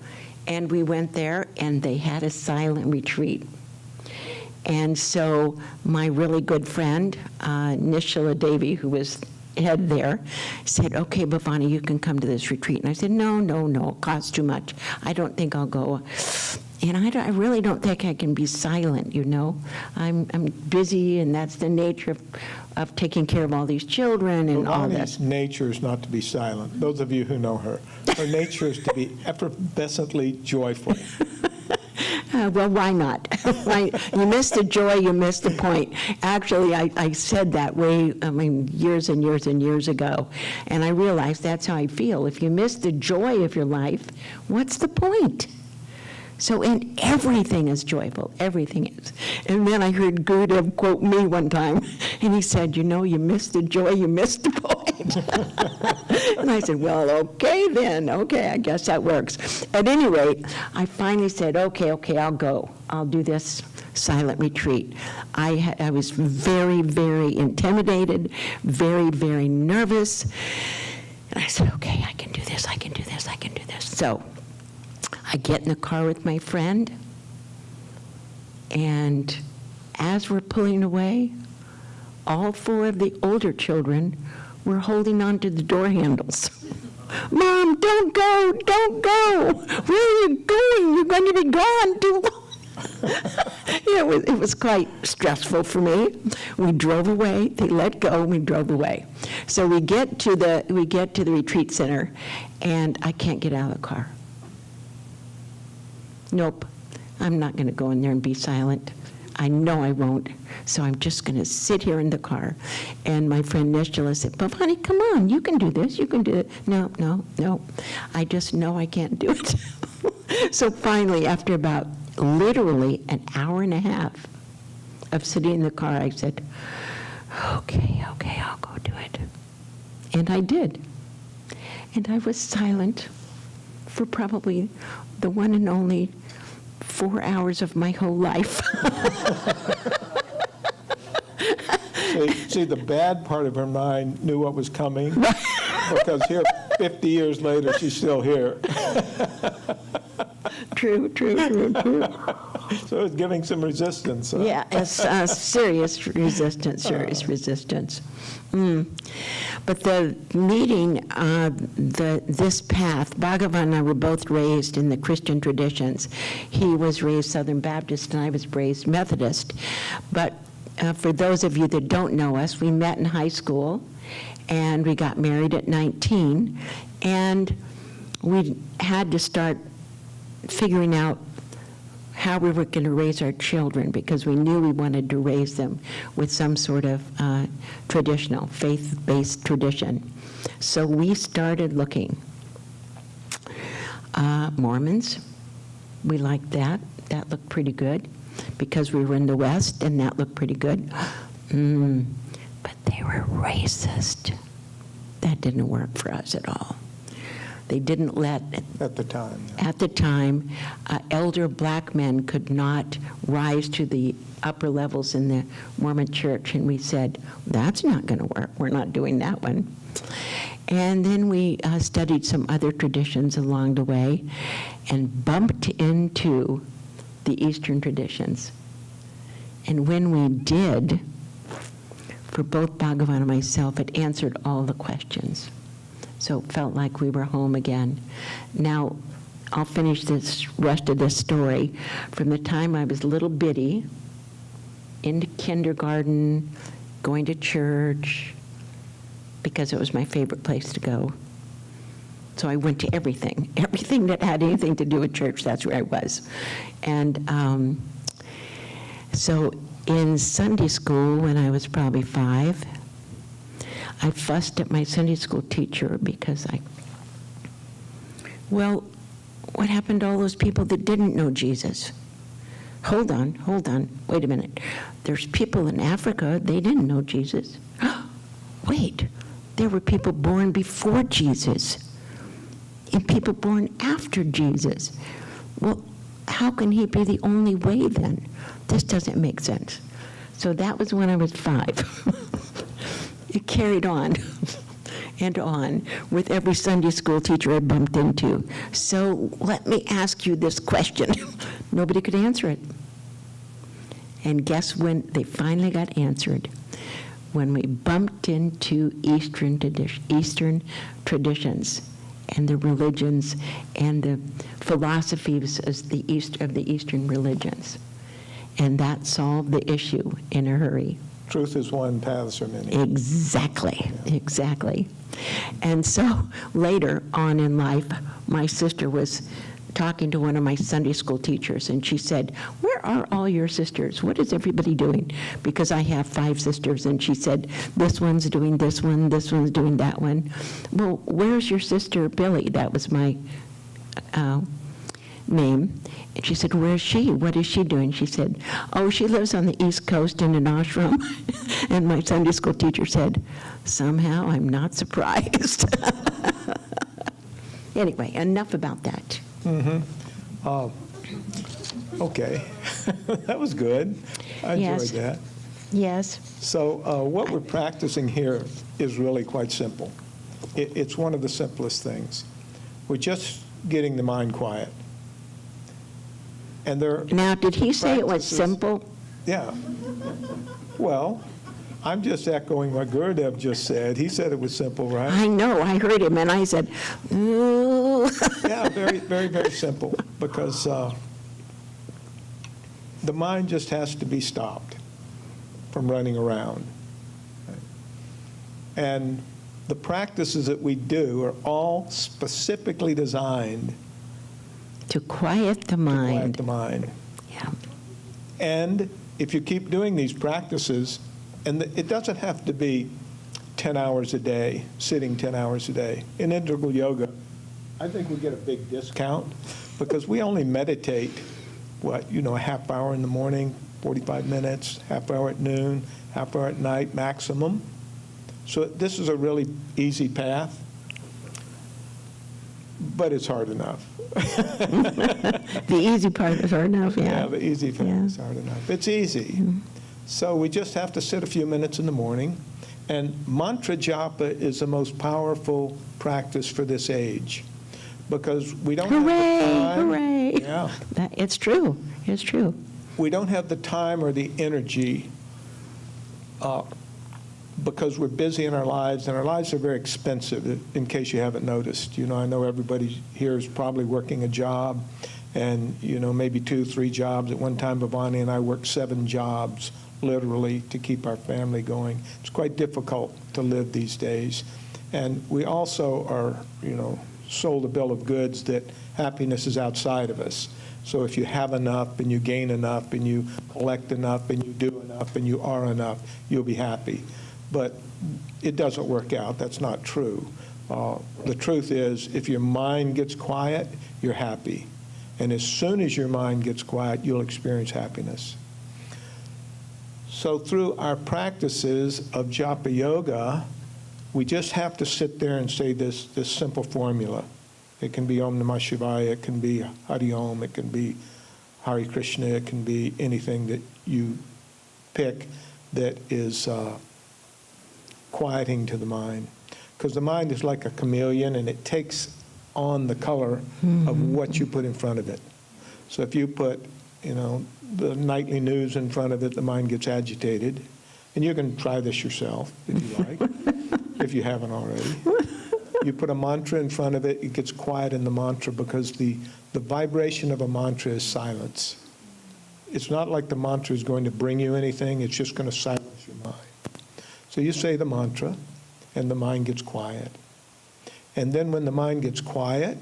and we went there, and they had a silent retreat. And so my really good friend, Nishila Devi, who was head there, said, okay, Bhavani, you can come to this retreat. And I said, no, it costs too much. I don't think I'll go. And I really don't think I can be silent, you know. I'm busy, and that's the nature of taking care of all these children and all that. Bhavani's nature is not to be silent. Those of you who know her, her nature is to be effervescently joyful. Well, why not? You missed the joy, you missed the point. Actually, I said that years and years and years ago, and I realized that's how I feel. If you miss the joy of your life, what's the point? So, and everything is joyful, everything is. And then I heard Gurudev quote me one time, and he said, you know, you missed the joy, you missed the point. And I said, well, okay then, okay, I guess that works. At any rate, I finally said, okay, I'll go. I'll do this silent retreat. I was very, very intimidated, very, very nervous. And I said, okay, I can do this, I can do this, I can do this. So I get in the car with my friend, and as we're pulling away, all 4 of the older children were holding on to the door handles. Mom, don't go, don't go. Where are you going? You're going to be gone too long. It was quite stressful for me. We drove away. They let go, and we drove away. So we get to the retreat center, and I can't get out of the car. Nope, I'm not going to go in there and be silent. I know I won't, so I'm just going to sit here in the car. And my friend Nishila said, Bhavani, come on, you can do this, you can do it. No, I just know I can't do it. So finally, after about literally an hour and a half of sitting in the car, I said, okay, I'll go do it. And I did. And I was silent for probably the one and only 4 hours of my whole life. See, the bad part of her mind knew what was coming, because here, 50 years later, she's still here. True. So it's giving some resistance. Yeah, it's serious resistance. But the meeting, this path, Bhagavan and I were both raised in the Christian traditions. He was raised Southern Baptist, and I was raised Methodist. But for those of you that don't know us, we met in high school, and we got married at 19, and we had to start figuring out how we were going to raise our children, because we knew we wanted to raise them with some sort of traditional, faith-based tradition. So we started looking. Mormons, we liked that. That looked pretty good, because we were in the West, and that looked pretty good. But they were racist. That didn't work for us at all. They didn't let, At the time. at the time, elder black men could not rise to the upper levels in the Mormon church, and we said, that's not going to work. We're not doing that one. And then we studied some other traditions along the way and bumped into the Eastern traditions. And when we did, for both Bhagavan and myself, it answered all the questions. So it felt like we were home again. Now, I'll finish this rest of this story. From the time I was little bitty, into kindergarten, going to church, because it was my favorite place to go. So I went to everything that had anything to do with church, that's where I was. And so in Sunday school, when I was probably 5, I fussed at my Sunday school teacher because what happened to all those people that didn't know Jesus? Hold on, wait a minute. There's people in Africa, they didn't know Jesus. Wait, there were people born before Jesus and people born after Jesus. Well, how can he be the only way then? This doesn't make sense. So that was when I was 5. It carried on. and on with every Sunday school teacher I bumped into. So let me ask you this question. Nobody could answer it. And guess when they finally got answered? When we bumped into Eastern traditions and the religions and the philosophies of the Eastern religions. And that solved the issue in a hurry. Truth is one, paths are many. Exactly, exactly. And so later on in life, my sister was talking to one of my Sunday school teachers, and she said, "Where are all your sisters? What is everybody doing?" Because I have 5 sisters, and she said, "This one's doing this one, this one's doing that one." "Well, where's your sister Billy?" That was my name. And she said, "Where's she? What is she doing?" She said, "Oh, she lives on the East Coast in an ashram." And my Sunday school teacher said, "Somehow I'm not surprised." Anyway, enough about that. Okay, that was good. I enjoyed Yes. that. Yes. So what we're practicing here is really quite simple. It's one of the simplest things. We're just getting the mind quiet. And there. Now, did he say it was practices- simple? Yeah. Well, I'm just echoing what Gurudev just said. He said it was simple, right? I know, I heard him, and I said, ooh. Yeah, very, very, very simple, because the mind just has to be stopped from running around. And the practices that we do are all specifically designed To quiet the to quiet mind. the mind. Yeah. And if you keep doing these practices, and it doesn't have to be 10 hours a day, sitting 10 hours a day. In integral yoga, I think we get a big discount because we only meditate, a half hour in the morning, 45 minutes, half hour at noon, half hour at night maximum. So this is a really easy path, but it's hard enough. The easy part is hard enough, Yeah, yeah. the easy path Yeah. is hard enough. It's easy. So we just have to sit a few minutes in the morning. And mantra japa is the most powerful practice for this age because we don't have the Hooray, time. hooray. Yeah. It's true, it's true. We don't have the time or the energy because we're busy in our lives, and our lives are very expensive, in case you haven't noticed. I know everybody here is probably working a job, and, maybe 2, 3 jobs. At one time, Bhavani and I worked 7 jobs, literally, to keep our family going. It's quite difficult to live these days. And we also are, sold a bill of goods that happiness is outside of us. So if you have enough, and you gain enough, and you collect enough, and you do enough, and you are enough, you'll be happy. But it doesn't work out. That's not true. The truth is, if your mind gets quiet, you're happy. And as soon as your mind gets quiet, you'll experience happiness. So through our practices of japa yoga, we just have to sit there and say this simple formula. It can be Om Namah Shivaya, it can be Hari Om, it can be Hare Krishna, it can be anything that you pick that is quieting to the mind. Because the mind is like a chameleon, and it takes on the color of what you put in front of it. So if you put, the nightly news in front of it, the mind gets agitated. And you can try this yourself if you like, if you haven't already. You put a mantra in front of it, it gets quiet in the mantra because the vibration of a mantra is silence. It's not like the mantra is going to bring you anything, it's just going to silence your mind. So you say the mantra, and the mind gets quiet. And then when the mind gets quiet,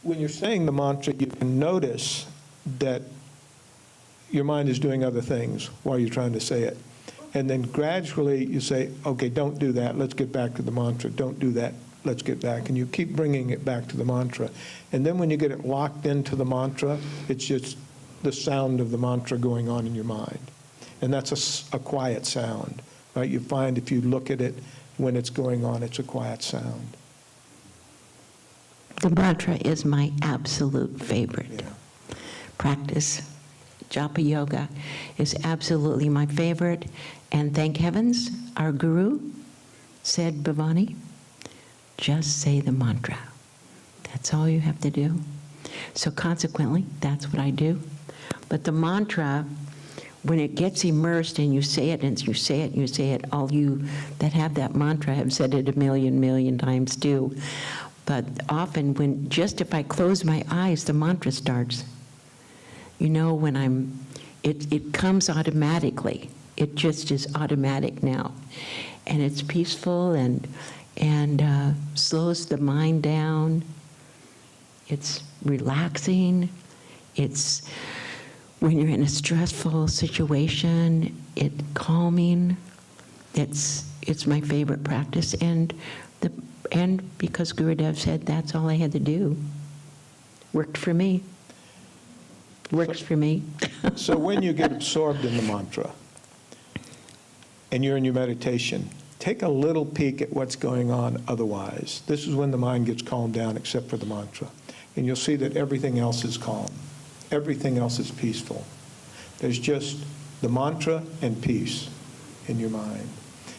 when you're saying the mantra, you can notice that your mind is doing other things while you're trying to say it. And then gradually you say, okay, don't do that, let's get back to the mantra. Don't do that, let's get back. And you keep bringing it back to the mantra. And then when you get it locked into the mantra, it's just the sound of the mantra going on in your mind. And that's a quiet sound, right? You find if you look at it, when it's going on, it's a quiet sound. The mantra is my absolute favorite Yeah. practice. Japa yoga is absolutely my favorite. And thank heavens, our guru said, Bhavani, just say the mantra. That's all you have to do. So consequently, that's what I do. But the mantra, when it gets immersed and you say it and you say it and you say it, all you that have that mantra have said it a million times too. But often when just if I close my eyes, the mantra starts. You know, when it comes automatically. It just is automatic now. And it's peaceful and slows the mind down. It's relaxing. It's, when you're in a stressful situation, it's calming. It's my favorite practice. And because Gurudev said that's all I had to do, worked for me. Works for me. So when you get absorbed in the mantra and you're in your meditation, take a little peek at what's going on otherwise. This is when the mind gets calmed down except for the mantra. And you'll see that everything else is calm. Everything else is peaceful. There's just the mantra and peace in your mind.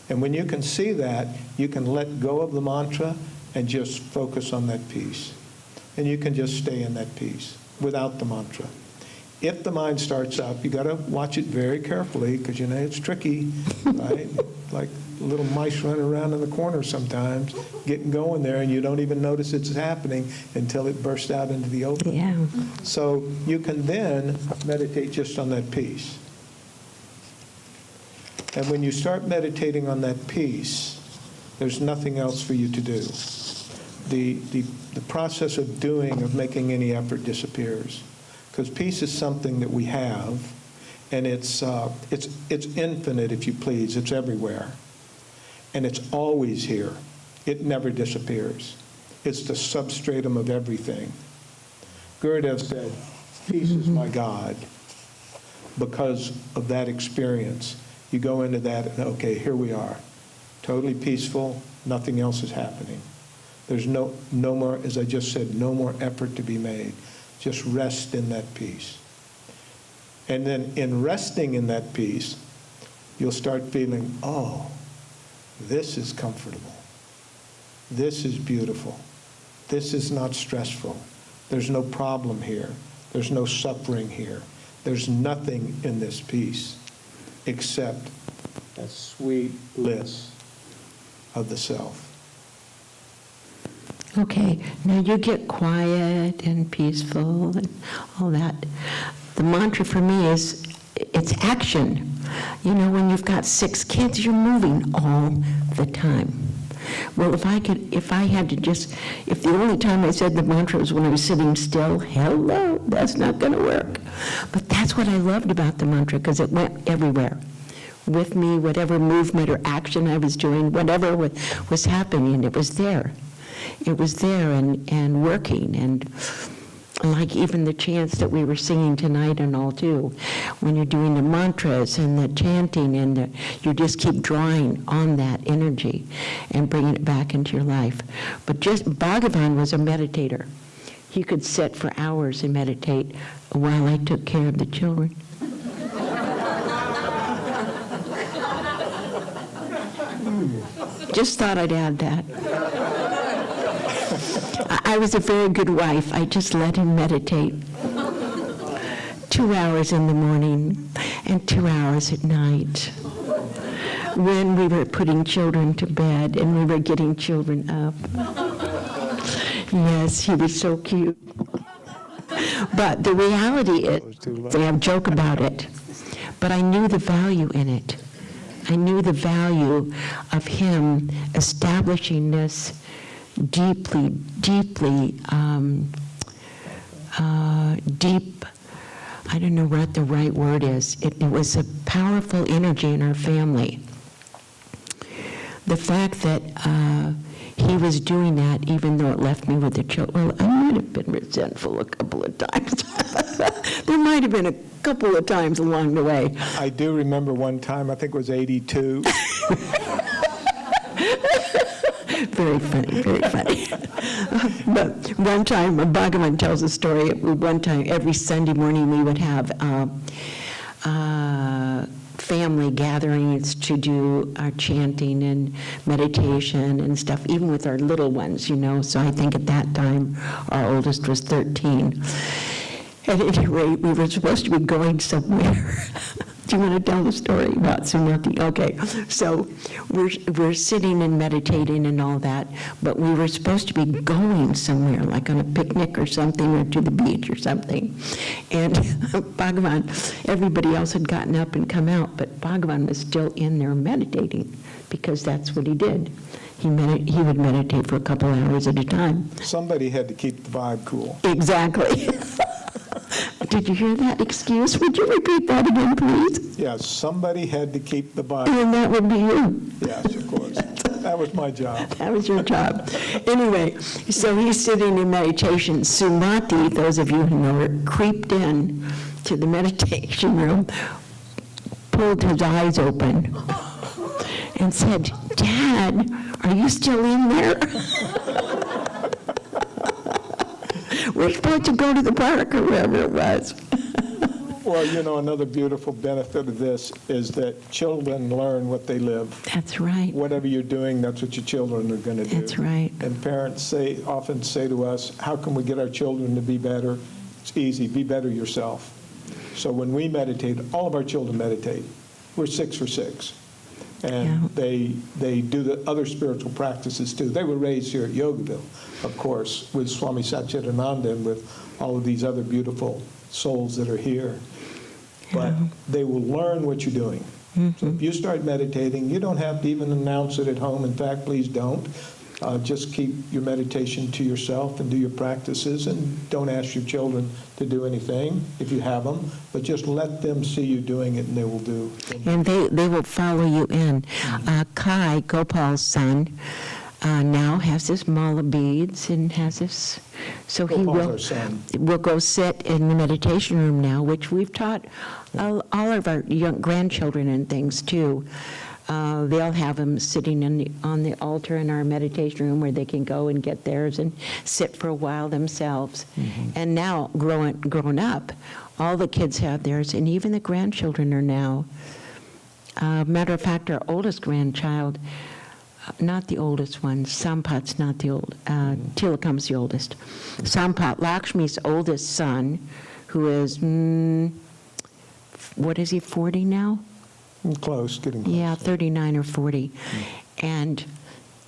And when you can see that, you can let go of the mantra and just focus on that peace. And you can just stay in that peace without the mantra. If the mind starts up, you got to watch it very carefully because, you know, it's tricky, right? Like little mice running around in the corner sometimes, getting going there, and you don't even notice it's happening until it bursts out into the open. Yeah. So you can then meditate just on that peace. And when you start meditating on that peace, there's nothing else for you to do. The process of doing, of making any effort disappears. Because peace is something that we have, and it's infinite, if you please. It's everywhere. And it's always here. It never disappears. It's the substratum of everything. Gurudev said, peace is my God. Because of that experience, you go into that, and okay, here we are. Totally peaceful, nothing else is happening. There's no more, as I just said, no more effort to be made. Just rest in that peace. And then in resting in that peace, you'll start feeling, oh, this is comfortable. This is beautiful. This is not stressful. There's no problem here. There's no suffering here. There's nothing in this peace except that sweet bliss of the self. Okay, now you get quiet and peaceful and all that. The mantra for me is, it's action. You know, when you've got 6 kids, you're moving all the time. Well, if the only time I said the mantra was when I was sitting still, hello, that's not going to work. But that's what I loved about the mantra, because it went everywhere with me, whatever movement or action I was doing, whatever was happening, it was there. It was there and working, and like even the chants that we were singing tonight and all too, when you're doing the mantras and the chanting and you just keep drawing on that energy and bringing it back into your life. But just Bhagavan was a meditator. He could sit for hours and meditate while I took care of the children. Just thought I'd add that. I was a very good wife. I just let him meditate 2 hours in the morning and 2 hours at night when we were putting children to bed and we were getting children up. Yes, he was so cute. But the reality is, they have a joke about it, but I knew the value in it. I knew the value of him establishing this deeply, deep, I don't know what the right word is. It was a powerful energy in our family. The fact that he was doing that, even though it left me with the children, well, I might have been resentful a couple of times. There might have been a couple of times along the way. I do remember one time, I think it was 82. Very funny, very funny. But one time, Bhagavan tells a story, one time, every Sunday morning we would have family gatherings to do our chanting and meditation and stuff, even with our little ones, So I think at that time, our oldest was 13. At any rate, we were supposed to be going somewhere. Do you want to tell the story about Sumati? Okay, so we're sitting and meditating and all that, but we were supposed to be going somewhere, like on a picnic or something, or to the beach or something. And Bhagavan, everybody else had gotten up and come out, but Bhagavan was still in there meditating, because that's what he did. He would meditate for a couple hours at a time. Somebody had to keep the vibe cool. Exactly. Did you hear that excuse? Would you repeat that again, please? Yes, somebody had to keep the vibe. And that would be you. Yes, of course. That was my job. That was your job. Anyway, so he's sitting in meditation. Sumati, those of you who know her, creeped in to the meditation room, pulled his eyes open, and said, "Dad, are you still in there?" We're supposed to go to the park or wherever it was. Well, another beautiful benefit of this is that children learn what they live. That's right. Whatever you're doing, that's what your children are going to do. That's right. And parents often say to us, how can we get our children to be better? It's easy, be better yourself. So when we meditate, all of our children meditate. We're 6 for 6. And they do the other spiritual practices too. They were raised here at Yogaville, of course, with Swami Satchidananda and with all of these other beautiful souls that are here. But they will learn what you're doing. So if you start meditating, you don't have to even announce it at home. In fact, please don't. Just keep your meditation to yourself and do your practices, and don't ask your children to do anything if you have them, but just let them see you doing it and they will do. And they will follow you in. Kai, Gopal's son, now has his mala beads and has this, so he will go sit in the meditation room now, which we've taught all of our young grandchildren and things too. They'll have them sitting on the altar in our meditation room where they can go and get theirs and sit for a while themselves. And now, grown up, all the kids have theirs, and even the grandchildren are now. Matter of fact, our oldest grandchild, not the oldest one, Sampat's not the old, Tilakam's the oldest. Sampat, Lakshmi's oldest son, who is, what is he, 40 now? Close, getting close. Yeah, 39 or 40. And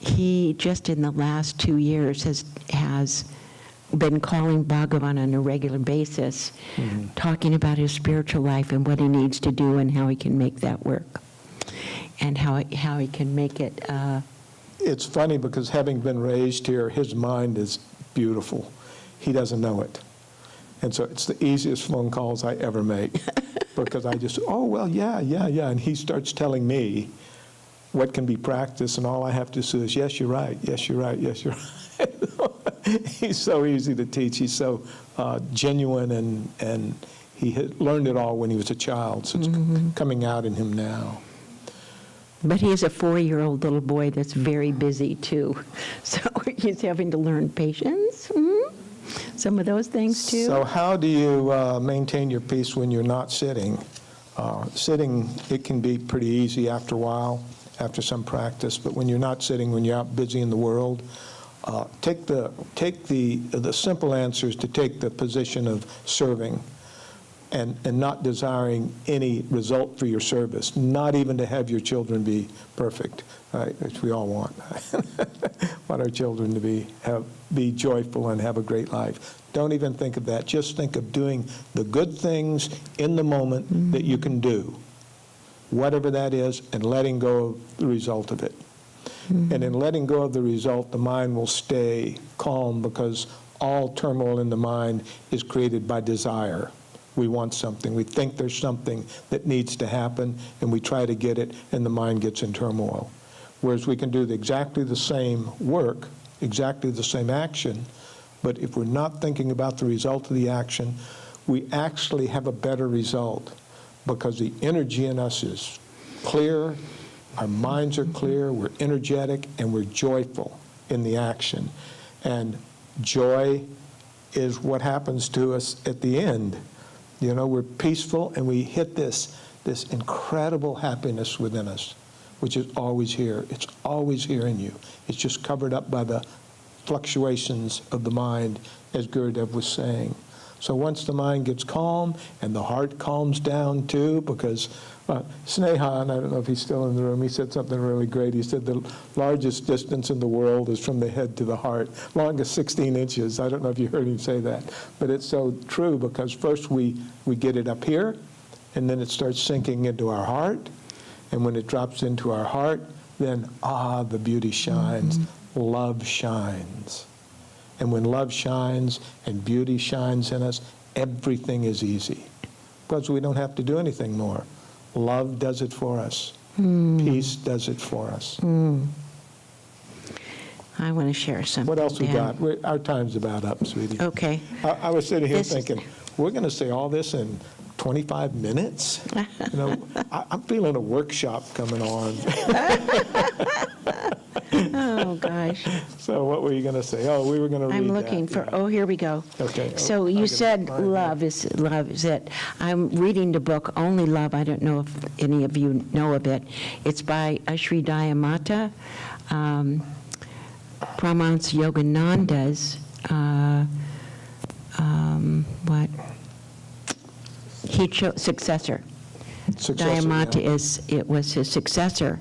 he, just in the last 2 years, has been calling Bhagavan on a regular basis, talking about his spiritual life and what he needs to do and how he can make that work, and how he can make it. It's funny because having been raised here, his mind is beautiful. He doesn't know it. And so it's the easiest phone calls I ever make. Because I just, yeah. And he starts telling me what can be practiced, and all I have to say is, yes, you're right, yes, you're right, yes, you're right. He's so easy to teach. He's so genuine, and he had learned it all when he was a child, so it's coming out in him now. But he is a 4-year-old little boy that's very busy, too. So he's having to learn patience. Some of those things, too. So how do you maintain your peace when you're not sitting? Sitting, it can be pretty easy after a while, after some practice, but when you're not sitting, when you're out busy in the world, take the simple answer is to take the position of serving and not desiring any result for your service, not even to have your children be perfect, right, which we all want. Want our children to be joyful and have a great life. Don't even think of that. Just think of doing the good things in the moment that you can do, whatever that is, and letting go of the result of it. And in letting go of the result, the mind will stay calm, because all turmoil in the mind is created by desire. We want something. We think there's something that needs to happen, and we try to get it, and the mind gets in turmoil. Whereas we can do exactly the same work, exactly the same action, but if we're not thinking about the result of the action, we actually have a better result, because the energy in us is clear, our minds are clear, we're energetic, and we're joyful in the action. And joy is what happens to us at the end. We're peaceful, and we hit this this incredible happiness within us, which is always here. It's always here in you. It's just covered up by the fluctuations of the mind, as Gurudev was saying. So once the mind gets calm and the heart calms down too, because Snehan, I don't know if he's still in the room, he said something really great. He said the largest distance in the world is from the head to the heart, longest 16 inches. I don't know if you heard him say that, but it's so true, because first we get it up here, and then it starts sinking into our heart, and when it drops into our heart, then the beauty shines, love shines. And when love shines and beauty shines in us, everything is easy, because we don't have to do anything more. Love does it for us. Peace does it for us. I want to share something. What else we Dan. got? Our time's about up, sweetie. Okay. I was sitting here This is- thinking, we're going to say all this in 25 minutes? You know, I'm feeling a workshop coming on. Oh, gosh. So what were you going to say? Oh, we were going to read I'm that. looking for, Yeah. oh, here we go. Okay. So I you gotta said find love is it. I'm reading the book Only Love. I don't know if any of you know of it. It's by Sri Dayamata, Brahmans Yogananda's, successor. Dayamata was his successor,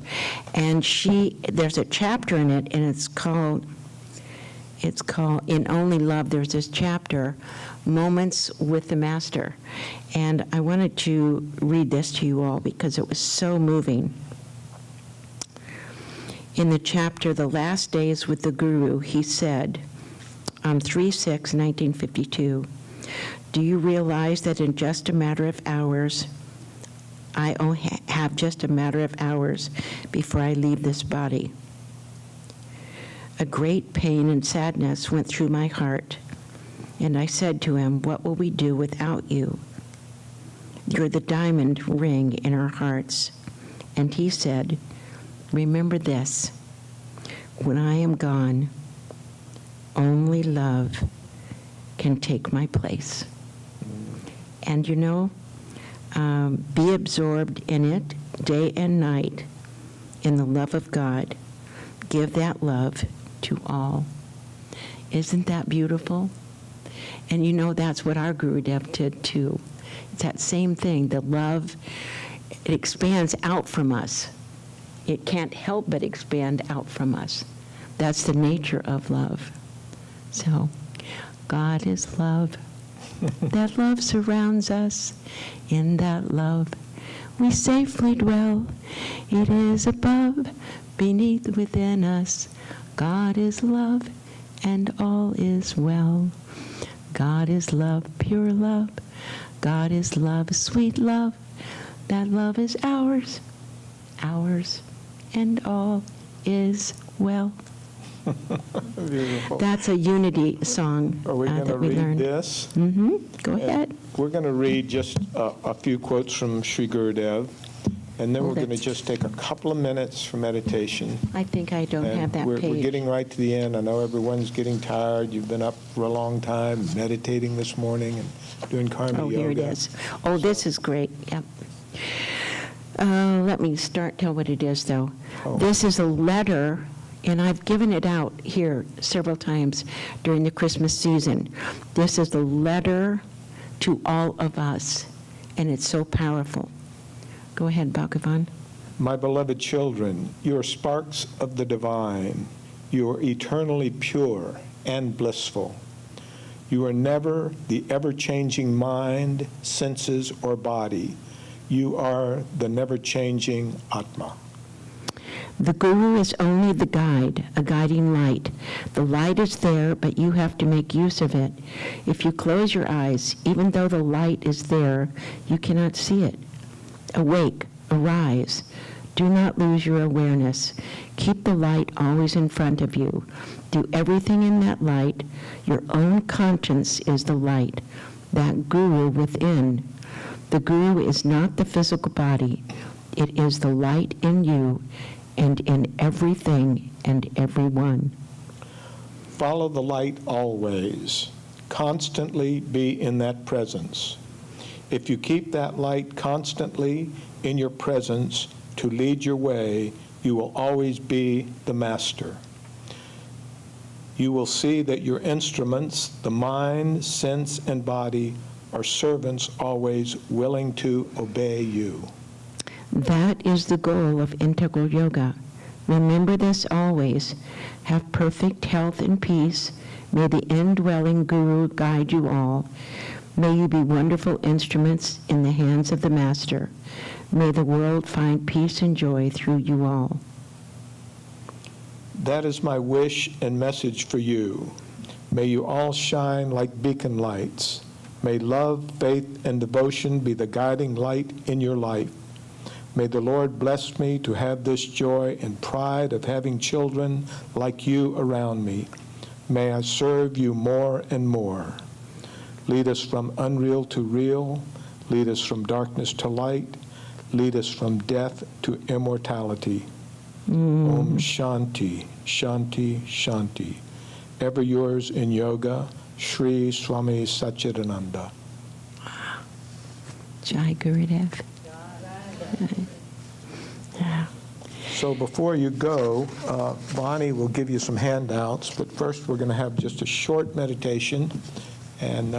and there's a chapter in it, and it's called In Only Love. There's this chapter, Moments with the Master, and I wanted to read this to you all because it was so moving. In the chapter, The Last Days with the Guru, he said, on 3/6/1952, "Do you realize that in just a matter of hours, I only have just a matter of hours before I leave this body?" A great pain and sadness went through my heart, and I said to him, "What will we do without you? You're the diamond ring in our hearts." And he said, "Remember this, when I am gone, only love can take my place." And you know, be absorbed in it day and night in the love of God. Give that love to all. Isn't that beautiful? And you know, that's what our Gurudev did too. It's that same thing. The love, it expands out from us. It can't help but expand out from us. That's the nature of love. So, God is love. That love surrounds us. In that love, we safely dwell. It is above, beneath, within us. God is love, and all is well. God is love, pure love. God is love, sweet love. That love is ours, and all is well. Beautiful. That's a unity song Are we going to that we read learned. this? Go ahead. We're going to read just a few quotes from Sri Gurudev, and then we're going to that's- just take a couple of minutes for meditation. I think I don't And have that we're page. getting right to the end. I know everyone's getting tired. You've been up for a long time, meditating this morning and doing karma yoga. Oh, here it is. Oh, this is great. Yep. Let me tell what it is, though. Oh. This is a letter, and I've given it out here several times during the Christmas season. This is a letter to all of us, and it's so powerful. Go ahead, Bhagavan. My beloved children, you are sparks of the divine. You are eternally pure and blissful. You are never the ever-changing mind, senses, or body. You are the never-changing Atma. The Guru is only the guide, a guiding light. The light is there, but you have to make use of it. If you close your eyes, even though the light is there, you cannot see it. Awake, arise. Do not lose your awareness. Keep the light always in front of you. Do everything in that light. Your own conscience is the light, that Guru within. The Guru is not the physical body. It is the light in you and in everything and everyone. Follow the light always. Constantly be in that presence. If you keep that light constantly in your presence to lead your way, you will always be the master. You will see that your instruments, the mind, sense, and body, are servants always willing to obey you. That is the goal of integral yoga. Remember this always. Have perfect health and peace. May the indwelling Guru guide you all. May you be wonderful instruments in the hands of the Master. May the world find peace and joy through you all. That is my wish and message for you. May you all shine like beacon lights. May love, faith, and devotion be the guiding light in your life. May the Lord bless me to have this joy and pride of having children like you around me. May I serve you more and more. Lead us from unreal to real. Lead us from darkness to light. Lead us from death to immortality. Om Shanti, Shanti, Shanti. Ever yours in yoga, Sri Swami Satchidananda. Jai Gurudev. So before you go, Bonnie will give you some handouts, but first we're going to have just a short meditation. And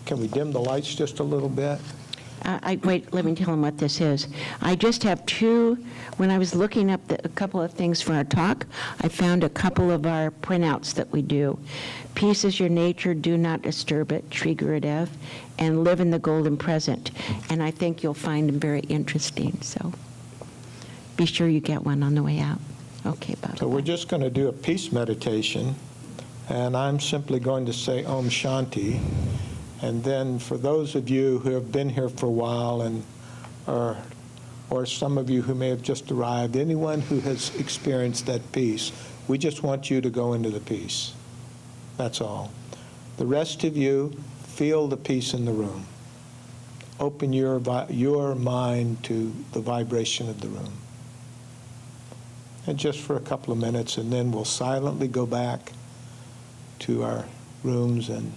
can we dim the lights just a little bit? Wait, let me tell them what this is. I just have two. When I was looking up a couple of things for our talk, I found a couple of our printouts that we do. Peace is your nature, do not disturb it, Sri Gurudev, and live in the golden present. And I think you'll find them very interesting. So be sure you get one on the way out. Okay, Baba. So we're just going to do a peace meditation, and I'm simply going to say Om Shanti. And then for those of you who have been here for a while, and or some of you who may have just arrived, anyone who has experienced that peace, we just want you to go into the peace. That's all. The rest of you, feel the peace in the room. Open your mind to the vibration of the room. And just for a couple of minutes, and then we'll silently go back to our rooms. And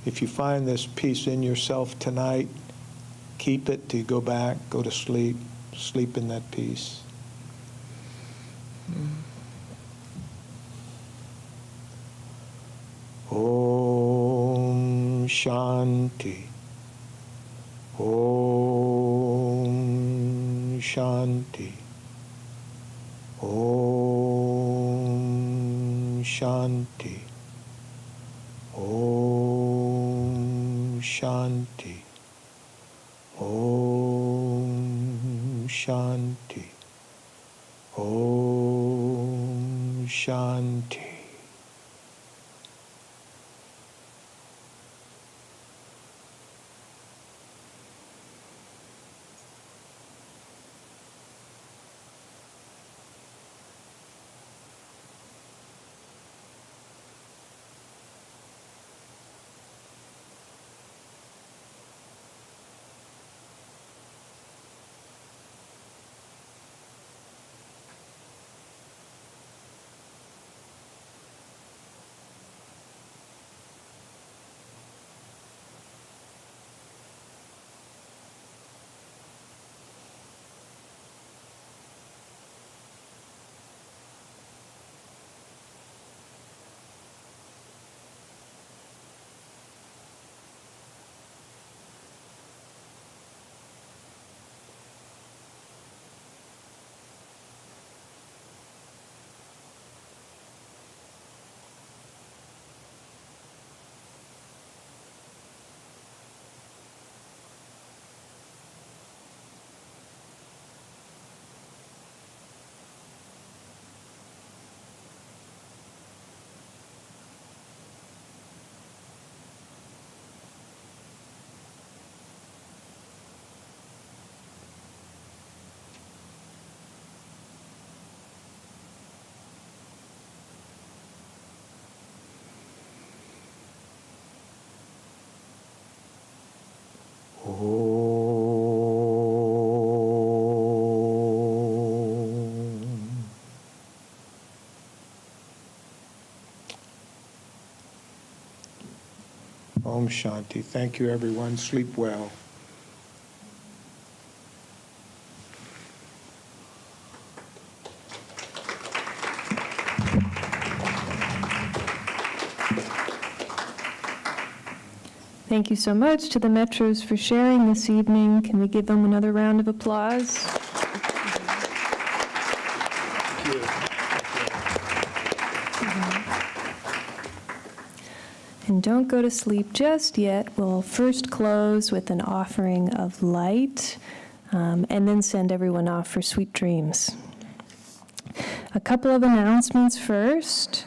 if you find this peace in yourself tonight, keep it to go back, go to sleep, sleep in that peace. Om Shanti. Om Shanti. Om Shanti. Om Shanti. Om Shanti. Om Shanti. Om Shanti. Thank you, everyone. Sleep well. Thank you so much to the Metros for sharing this evening. Can we give them another round of applause? And don't go to sleep just yet. We'll first close with an offering of light, and then send everyone off for sweet dreams. A couple of announcements first.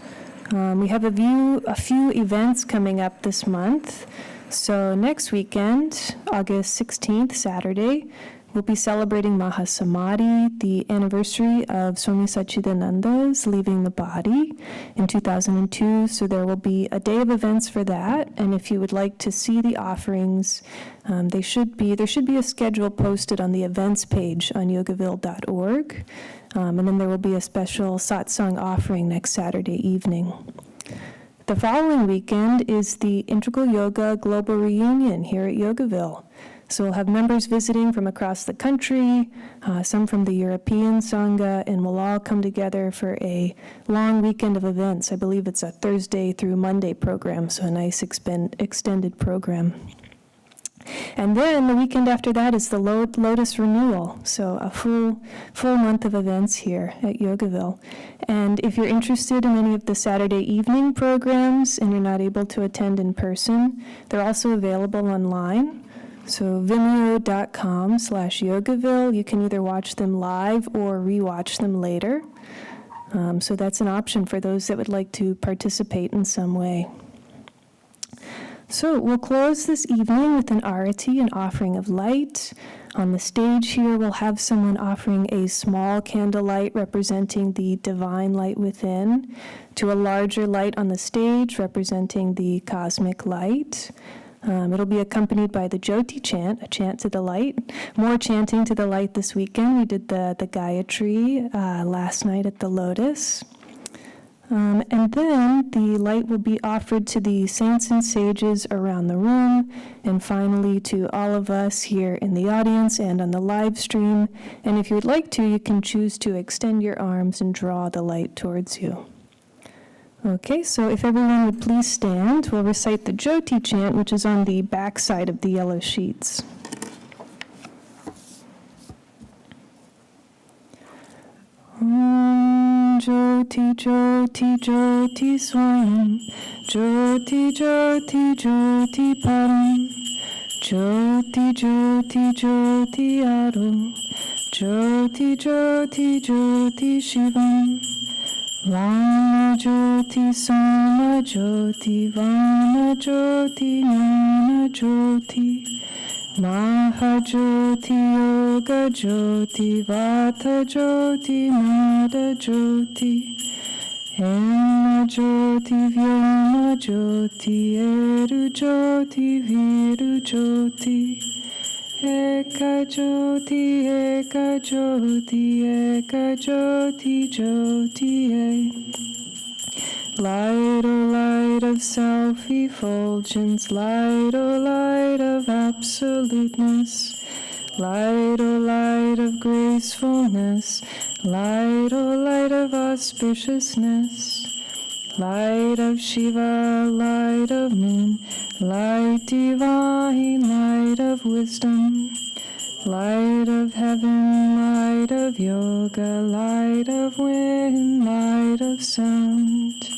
We have a few events coming up this month. So next weekend, August 16th, Saturday, we'll be celebrating Mahasamadhi, the anniversary of Swami Satchidananda's leaving the body in 2002. So there will be a day of events for that. And if you would like to see the offerings, there should be a schedule posted on the events page on yogaville.org. And then there will be a special satsang offering next Saturday evening. The following weekend is the Integral Yoga Global Reunion here at Yogaville. So we'll have members visiting from across the country, some from the European Sangha, and we'll all come together for a long weekend of events. I believe it's a Thursday through Monday program, so a nice extended program. And then the weekend after that is the Lotus Renewal, so a full month of events here at Yogaville. And if you're interested in any of the Saturday evening programs and you're not able to attend in person, they're also available online. So vimeo.com/Yogaville, you can either watch them live or rewatch them later. So that's an option for those that would like to participate in some way. So we'll close this evening with an Arati, an offering of light. On the stage here, we'll have someone offering a small candlelight representing the divine light within, to a larger light on the stage representing the cosmic light. It'll be accompanied by the Jyoti chant, a chant to the light. More chanting to the light this weekend. We did the Gayatri last night at the Lotus. And then the light will be offered to the saints and sages around the room, and finally to all of us here in the audience and on the live stream. And if you would like to, you can choose to extend your arms and draw the light towards you. Okay, so if everyone would please stand, we'll recite the Jyoti chant, which is on the back side of the yellow sheets. Jyoti, Jyoti, Jyoti Swayam, Jyoti, Jyoti, Jyoti Param, Jyoti, Jyoti, Jyoti Aru, Jyoti, Jyoti, Jyoti Shivam, Vana Jyoti, Sama Jyoti, Vana Jyoti, Jnana Jyoti, Mahajyoti, Yoga Jyoti, Vata Jyoti, Nada Jyoti, Hema Jyoti, Vyoma Jyoti, Eru Jyoti, Viru Jyoti, Eka Jyoti, Eka Jyoti, Eka Jyoti, Jyoti, Light, O light of self-effulgence, light, O light of absoluteness, light, O light of gracefulness, light, O light of auspiciousness, light of Shiva, light of moon, light divine, light of wisdom, light of heaven, light of yoga, light of wind, light of sound,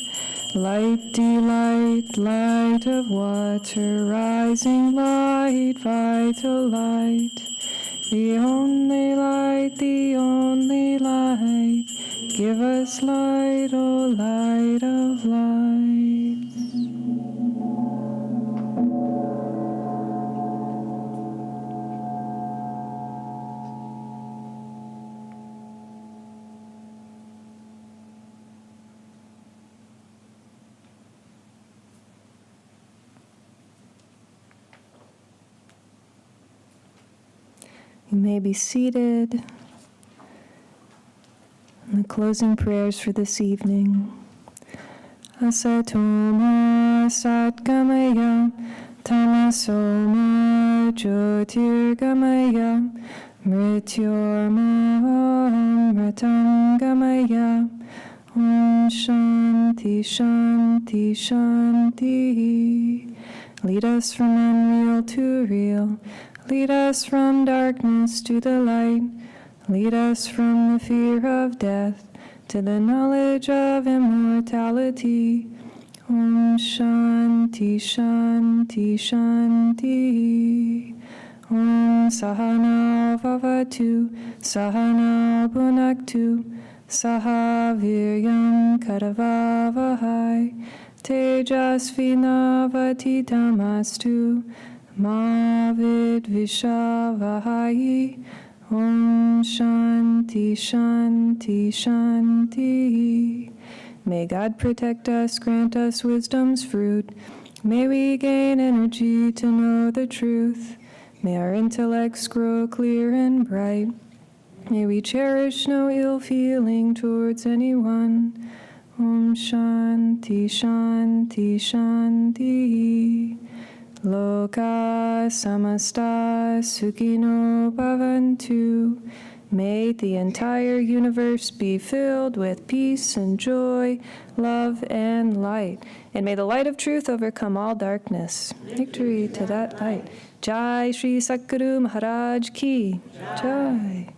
light delight, light of water, rising light, vital light, the only light, give us light, O light of light. You may be seated. And the closing prayers for this evening. Asatoma satgamaya, tamasoma jyotirgamaya, mrityorma amritangamaya. Om Shanti Shanti Shanti. Lead us from unreal to real. Lead us from darkness to the light. Lead us from the fear of death to the knowledge of immortality. Om Shanti Shanti Shanti. Om Sahana Vavatu Sahana Bhunaktu Saha Viryam Karavavahai Tejasvinavaditamastu Ma Vidvishavahai. Om Shanti Shanti Shanti. May God protect us, grant us wisdom's fruit. May we gain energy to know the truth. May our intellects grow clear and bright. May we cherish no ill feeling towards anyone. Om Shanti Shanti Shanti. Loka samasta sukhino bhavantu. May the entire universe be filled with peace and joy, love and light. And may the light of truth overcome all darkness. Victory to that light. Jai Shri Satguru Maharaj Ki. Jai.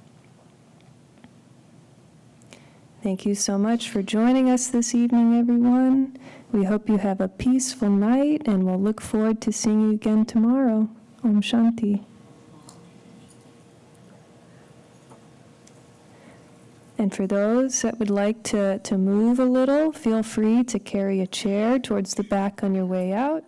Thank you so much for joining us this evening, everyone. We hope you have a peaceful night, and we'll look forward to seeing you again tomorrow. Om Shanti. And for those that would like to move a little, feel free to carry a chair towards the back on your way out.